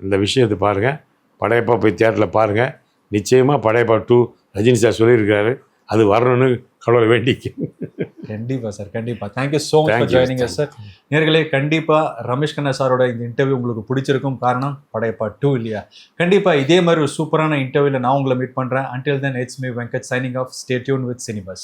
இந்த விஷயத்தை பாருங்கள், படையப்பா போய் தியேட்டரில் பாருங்கள். நிச்சயமாக படையப்பா 2 ரஜினி சார் சொல்லியிருக்காரு, அது வரணும்னு கடவுளை வேண்டிக்கு. கண்டிப்பா சார், கண்டிப்பா. Thank you so much Thank for you, joining us sir. நேர்களே, கண்டிப்பா ரமேஷ் கண்ணா சாரோட இந்த இன்டர்வியூ உங்களுக்கு பிடிச்சிருக்கும். காரணம் படையப்பா 2 இல்லையா? கண்டிப்பா இதே மாதிரி ஒரு சூப்பரான இன்டர்வியூல நான் உங்களை மீட் பண்றேன். Until then, it's me Venkat signing off. Stay tuned with Cinebus.